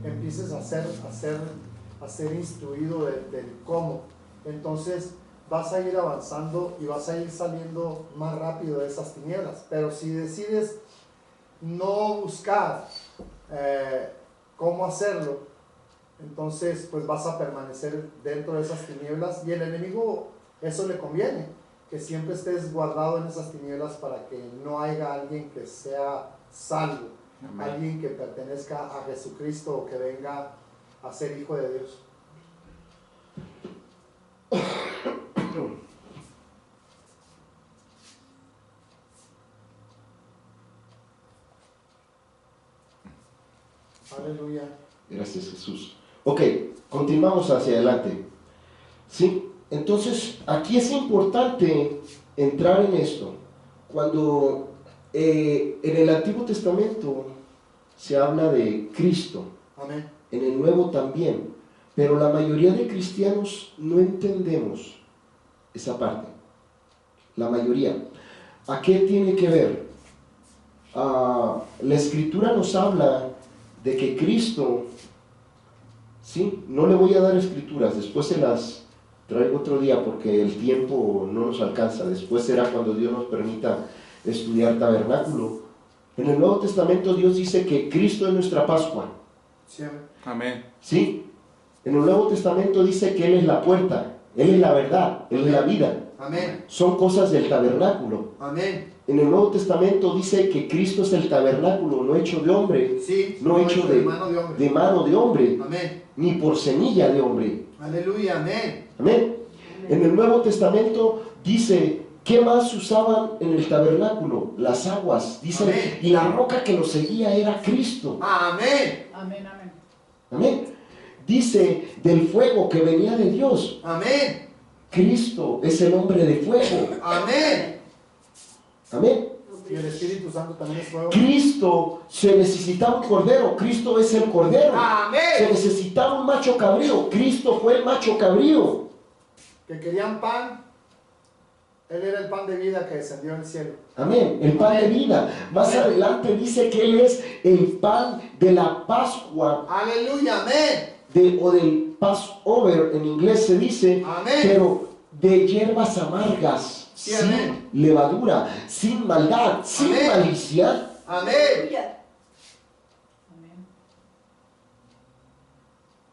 empieces a ser instruido del cómo. Entonces vas a ir avanzando y vas a ir saliendo más rápido de esas tinieblas. Pero si decides no buscar cómo hacerlo, entonces pues vas a permanecer dentro de esas tinieblas, y el enemigo eso le conviene, que siempre estés guardado en esas tinieblas para que no haya alguien que sea salvo. Amén. Alguien que pertenezca a Jesucristo o que venga a ser hijo de Dios. Aleluya. Gracias, Jesús. Ok, continuamos hacia adelante. ¿Sí? Entonces, aquí es importante entrar en esto. Cuando en el Antiguo Testamento se habla de Cristo, amén, en el Nuevo también, pero la mayoría de cristianos no entendemos esa parte. La mayoría. ¿A qué tiene que ver? La Escritura nos habla de que Cristo, ¿sí? No le voy a dar escrituras, después se las traigo otro día porque el tiempo no nos alcanza, después será cuando Dios nos permita estudiar tabernáculo. En el Nuevo Testamento Dios dice que Cristo es nuestra Pascua. Sí. Amén. ¿Sí? En el Nuevo Testamento dice que Él es la puerta, Él es la verdad, Él es la vida. Amén. Son cosas del tabernáculo. Amén. En el Nuevo Testamento dice que Cristo es el tabernáculo, no hecho de hombre, sí, no hecho de mano de hombre, amén, ni por semilla de hombre. Aleluya, amén. Amén. En el Nuevo Testamento dice, ¿qué más usaban en el tabernáculo? Las aguas, dice, amén, y la roca que lo seguía era Cristo. Amén. Amén, amén. Amén. Dice del fuego que venía de Dios. Amén. Cristo es el hombre de fuego. Amén. Amén. Y el Espíritu Santo también es fuego. Cristo, se necesitaba un cordero, Cristo es el cordero. Amén. Se necesitaba un macho cabrío, Cristo fue el macho cabrío. Que querían pan, Él era el pan de vida que descendió del cielo. Amén, el pan de vida. Más adelante dice que Él es el pan de la Pascua. Aleluya, amén. O del Passover, en inglés se dice, amén, pero de hierbas amargas, sí, sin amén, levadura, sin maldad, sin amén, malicia. Amén.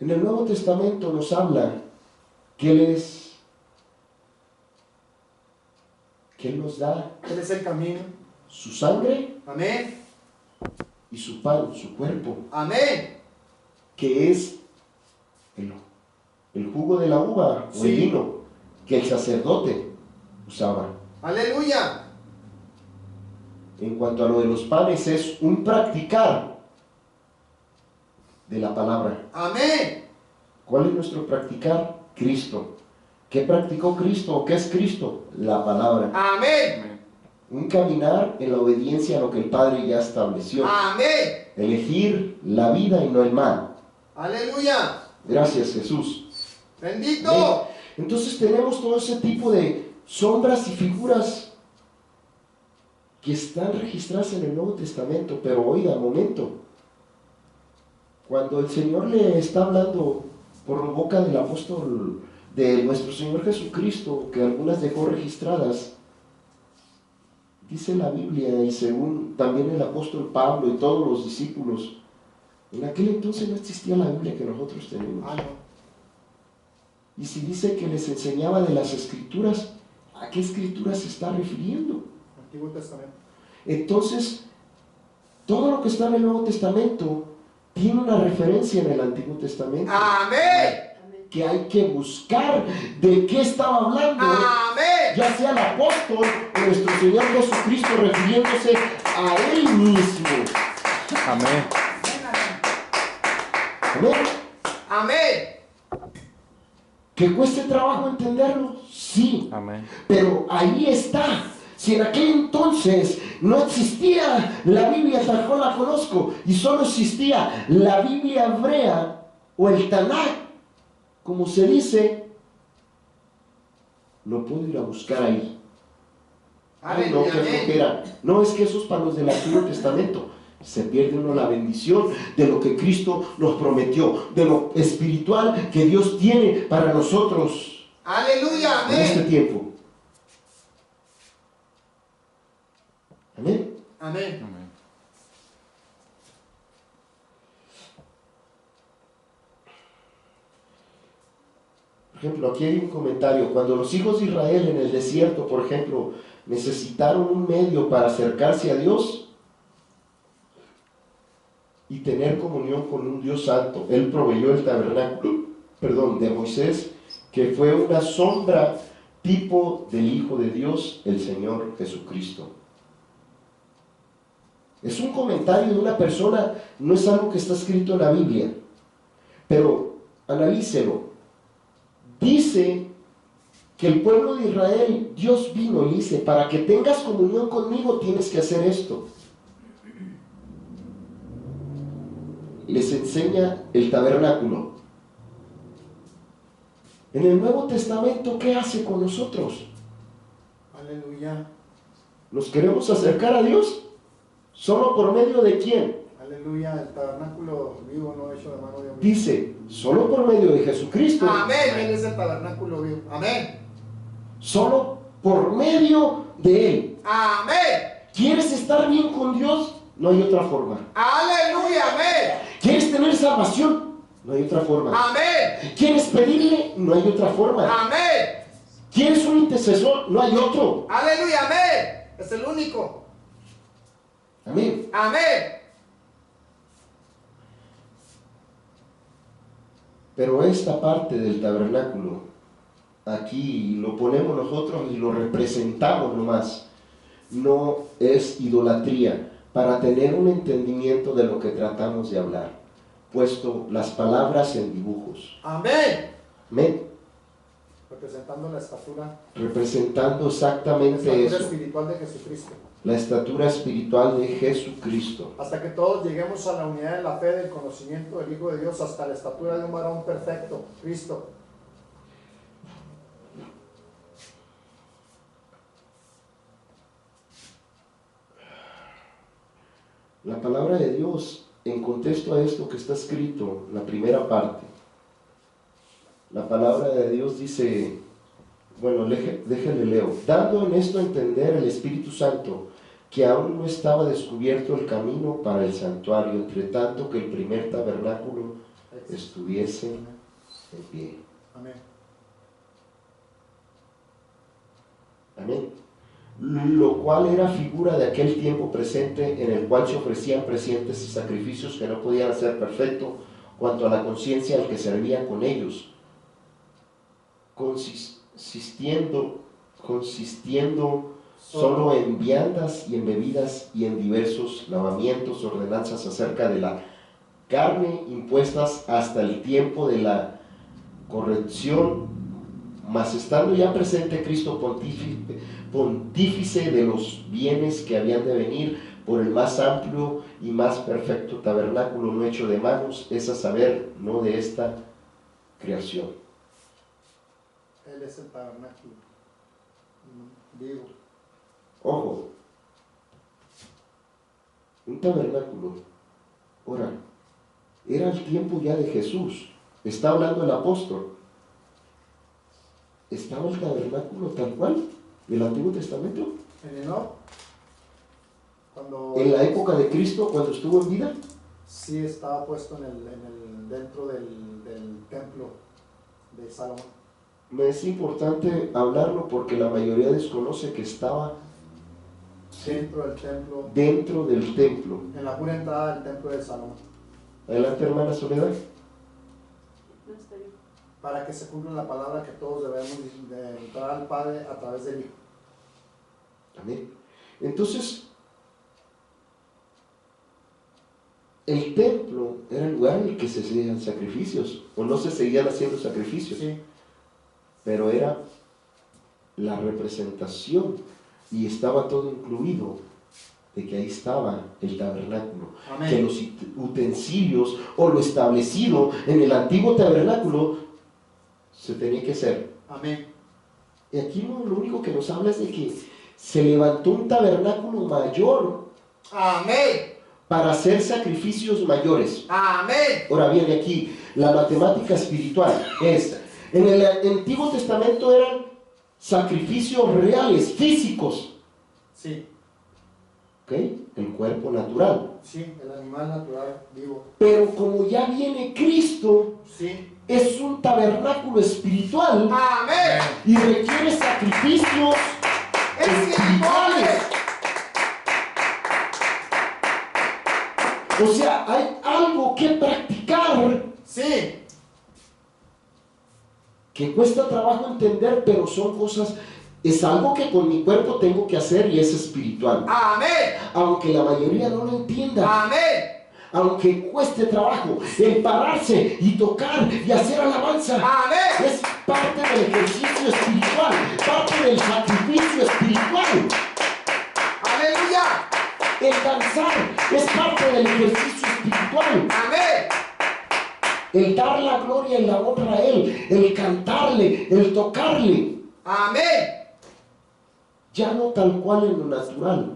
En el Nuevo Testamento nos habla que Él nos da, Él es el camino, su sangre, amén, y su pan, su cuerpo, amén, que es el jugo de la uva o el vino que el sacerdote usaba. Aleluya. En cuanto a lo de los panes, es un practicar de la palabra. Amén. ¿Cuál es nuestro practicar? Cristo. ¿Qué practicó Cristo o qué es Cristo? La palabra. Amén. Un caminar en la obediencia a lo que el Padre ya estableció. Amén. Elegir la vida y no el mal. Aleluya. Gracias, Jesús. Bendito. Amén. Entonces tenemos todo ese tipo de sombras y figuras que están registradas en el Nuevo Testamento, pero oiga, momento. Cuando el Señor le está hablando por boca del apóstol de nuestro Señor Jesucristo, que algunas dejó registradas, dice la Biblia, y según también el apóstol Pablo y todos los discípulos, en aquel entonces no existía la Biblia que nosotros tenemos. No. Y si dice que les enseñaba de las Escrituras, ¿a qué Escrituras se está refiriendo? Antiguo Testamento. Entonces, todo lo que está en el Nuevo Testamento tiene una referencia en el Antiguo Testamento. Amén. Que hay que buscar de qué estaba hablando. Amén. Ya sea el apóstol o nuestro Señor Jesucristo refiriéndose a Él mismo. Amén. Amén. Amén. ¿Que cueste trabajo entenderlo? Sí. Amén. Pero ahí está. Si en aquel entonces no existía la Biblia tal cual la conozco y solo existía la Biblia hebrea o el Tanakh, como se dice, lo puedo ir a buscar ahí. Ay, no, qué flojera. No, es que eso es para los del Antiguo Testamento. Se pierde uno la bendición de lo que Cristo nos prometió, de lo espiritual que Dios tiene para nosotros. Aleluya, En este amén. tiempo. Amén. Amén. Amén. Por ejemplo, aquí hay un comentario. Cuando los hijos de Israel en el desierto, por ejemplo, necesitaron un medio para acercarse a Dios y tener comunión con un Dios santo, Él proveyó el tabernáculo, de Moisés, que fue una sombra tipo del Hijo de Dios, el Señor Jesucristo. Es un comentario de una persona, no es algo que está escrito en la Biblia, pero analícelo. Dice que el pueblo de Israel, Dios vino y dice, para que tengas comunión conmigo tienes que hacer esto. Les enseña el tabernáculo. En el Nuevo Testamento, ¿qué hace con nosotros? Aleluya. ¿Nos queremos acercar a Dios? ¿Solo por medio de quién? Aleluya. El tabernáculo vivo, no hecho de mano de hombre. Dice, solo por medio de Jesucristo. Amén. Él es el tabernáculo vivo. Amén. Solo por medio de Él. Amén. ¿Quieres estar bien con Dios? No hay otra forma. Aleluya. Amén. ¿Quieres tener salvación? No hay otra forma. Amén. ¿Quieres pedirle? No hay otra forma. Amén. ¿Quieres un intercesor? No hay otro. Aleluya. Amén. Es el único. Amén. Amén. Pero esta parte del tabernáculo, aquí lo ponemos nosotros y lo representamos nomás. No es idolatría, para tener un entendimiento de lo que tratamos de hablar, puesto las palabras en dibujos. Amén. Amén. Representando la estatura Exactamente eso, espiritual de Jesucristo. la estatura espiritual de Jesucristo. Hasta que todos lleguemos a la unidad de la fe, del conocimiento del Hijo de Dios, hasta la estatura de un varón perfecto, Cristo. La palabra de Dios, en contexto a esto que está escrito, la primera parte, la palabra de Dios dice, bueno, déjenle leo, dando en esto a entender el Espíritu Santo que aún no estaba descubierto el camino para el santuario, entre tanto que el primer tabernáculo estuviese en pie. Amén. Amén. Lo cual era figura de aquel tiempo presente en el cual se ofrecían presentes y sacrificios que no podían hacer perfecto cuanto a la conciencia al que servía con ellos, consistiendo solo en viandas y en bebidas y en diversos lavamientos, ordenanzas acerca de la carne impuestas hasta el tiempo de la corrección, mas estando ya presente Cristo pontífice de los bienes que habían de venir por el más amplio y más perfecto tabernáculo no hecho de manos, es a saber, no de esta creación. Él es el tabernáculo vivo. Ojo, un tabernáculo, ahora, era el tiempo ya de Jesús, está hablando el apóstol, estaba el tabernáculo tal cual del Antiguo Testamento, En Enoch, cuando en la época de Cristo, cuando estuvo en vida. sí estaba puesto dentro del templo de Salomón. Me es importante hablarlo porque la mayoría desconoce que estaba Dentro del templo, dentro del templo. en la pura entrada del templo de Salomón, Adelante, hermana Soledad. No está bien. para que se cumpla la palabra que todos debemos de entrar al Padre a través del Hijo. Amén. Entonces, el templo era el lugar en el que se hacían sacrificios, o no se seguían haciendo sacrificios, Sí. pero era la representación y estaba todo incluido de que ahí estaba el tabernáculo. Amén. Que los utensilios o lo establecido en el antiguo tabernáculo se tenía que hacer. Amén. Y aquí lo único que nos habla es de que se levantó un tabernáculo mayor, Amén. para hacer sacrificios mayores. Amén. Ahora viene aquí la matemática espiritual. En el Antiguo Testamento eran sacrificios reales, físicos. Sí, ¿Ok? El cuerpo natural. sí, el animal natural vivo. Pero como ya viene Cristo, Sí. es un tabernáculo espiritual Amén. y requiere sacrificios espirituales. O sea, hay algo que practicar Sí. que cuesta trabajo entender, pero son cosas, es algo que con mi cuerpo tengo que hacer y es espiritual. Amén. Aunque la mayoría no lo entienda, Amén. aunque cueste trabajo, el pararse y tocar y hacer alabanza Amén. es parte del ejercicio espiritual, parte del sacrificio espiritual. Aleluya. El danzar es parte del ejercicio espiritual. Amén. El dar la gloria y la honra a Él, el cantarle, el tocarle, Amén. ya no tal cual en lo natural,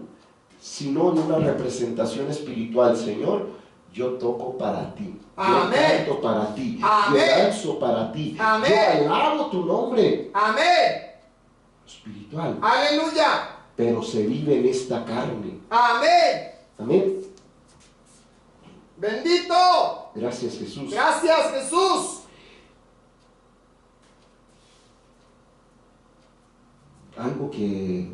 sino en una representación espiritual. Señor, yo toco para ti, Amén. yo canto para ti, Amén. yo danzo para ti, Amén. yo alabo tu nombre. Amén. Espiritual, Aleluya. pero se vive en esta carne. Amén. Amén. Bendito. Gracias, Jesús. Gracias, Jesús. Algo que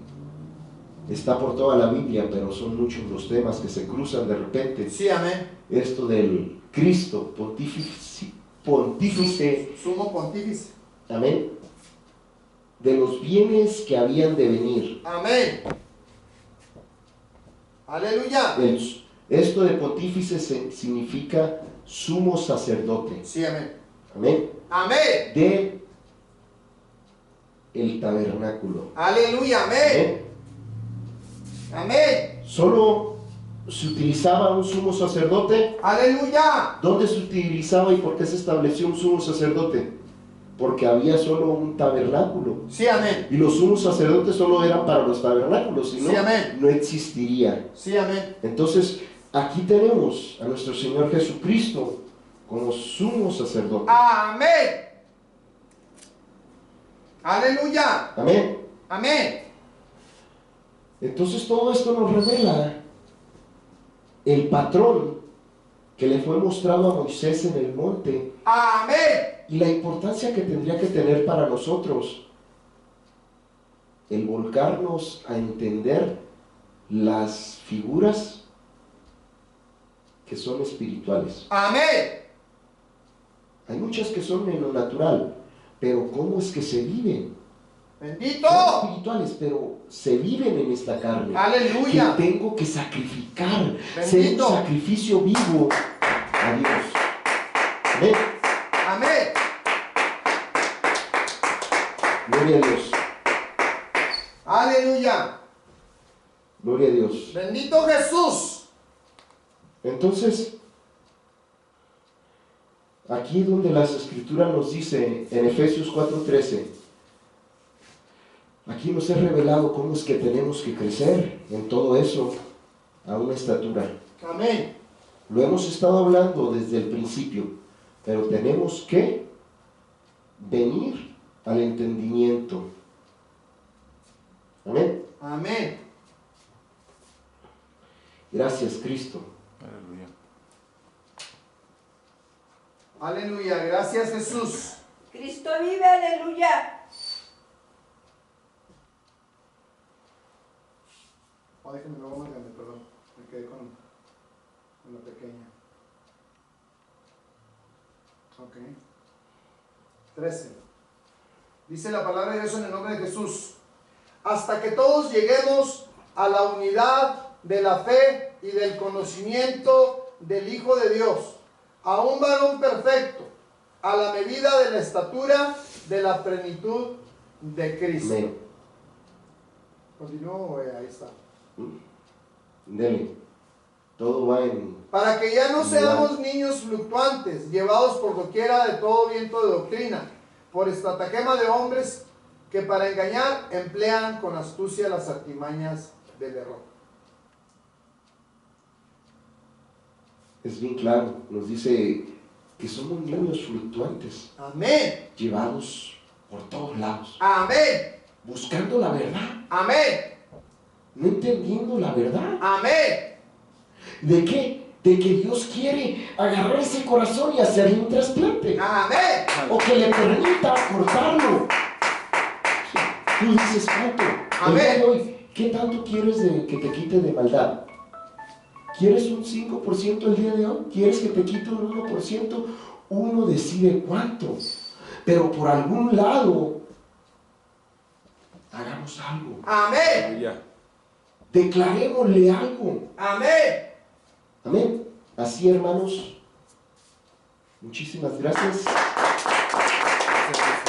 está por toda la Biblia, pero son muchos los temas que se cruzan de repente. Sí, amén. Esto del Cristo, pontífice, Sumo pontífice. amén, de los bienes que habían de venir. Amén. Aleluya. Esto de pontífice significa sumo sacerdote, Sí, amén. amén, Amén. de el tabernáculo. Aleluya. Amén. Amén. Solo se utilizaba un sumo sacerdote. Aleluya. ¿Dónde se utilizaba y por qué se estableció un sumo sacerdote? Porque había solo un tabernáculo. Sí, amén. Y los sumos sacerdotes solo eran para los tabernáculos, si no, Sí, amén. no existiría. Sí, amén. Entonces, aquí tenemos a nuestro Señor Jesucristo como sumo sacerdote. Amén. Aleluya. Amén. Amén. Entonces, todo esto nos revela el patrón que le fue mostrado a Moisés en el monte Amén. y la importancia que tendría que tener para nosotros el volcarnos a entender las figuras que son espirituales. Amén. Hay muchas que son en lo natural, pero ¿cómo es que se viven? Bendito. Son espirituales, pero se viven en esta carne. Aleluya. Que tengo que sacrificar, ser un Bendito. sacrificio vivo a Dios. Amén. Amén. Gloria a Dios. Aleluya. Gloria a Dios. Bendito Jesús. Entonces, aquí donde las escrituras nos dice en Efesios 4:13, aquí nos es revelado cómo es que tenemos que crecer en todo eso a una estatura. Amén. Lo hemos estado hablando desde el principio, pero tenemos que venir al entendimiento. Amén. Amén. Gracias, Cristo. Aleluya. Aleluya. Gracias Jesús. Cristo vive, aleluya. Oh, déjenme luego más grande, perdón. Me quedé con la pequeña. Ok. 13. Dice la palabra de Dios en el nombre de Jesús. Hasta que todos lleguemos a la unidad de la fe y del conocimiento del Hijo de Dios, a un varón perfecto, a la medida de la estatura de la plenitud de Cristo. Amén. Continúo, ahí está. Dele. Todo va en... Para que ya no Igual. seamos niños fluctuantes, llevados por doquiera de todo viento de doctrina, por estratagema de hombres que para engañar emplean con astucia las artimañas del error. es bien claro, nos dice que somos niños fluctuantes, Amén. llevados por todos lados, Amén. buscando la verdad, Amén. no entendiendo la verdad. Amén. ¿De qué? De que Dios quiere agarrar ese corazón y hacerle un trasplante, Amén. o que le permita cortarlo. Tú dices, ¿cuánto? El día de hoy, ¿qué tanto quieres que te quite de maldad? ¿Quieres un 5% el día de hoy? ¿Quieres que te quite un 1%? Uno decide cuánto. Pero por algún lado, hagamos algo. Amén. Aleluya. Declarémosle algo. Amén. Amén. Así, hermanos, muchísimas gracias. Gracias,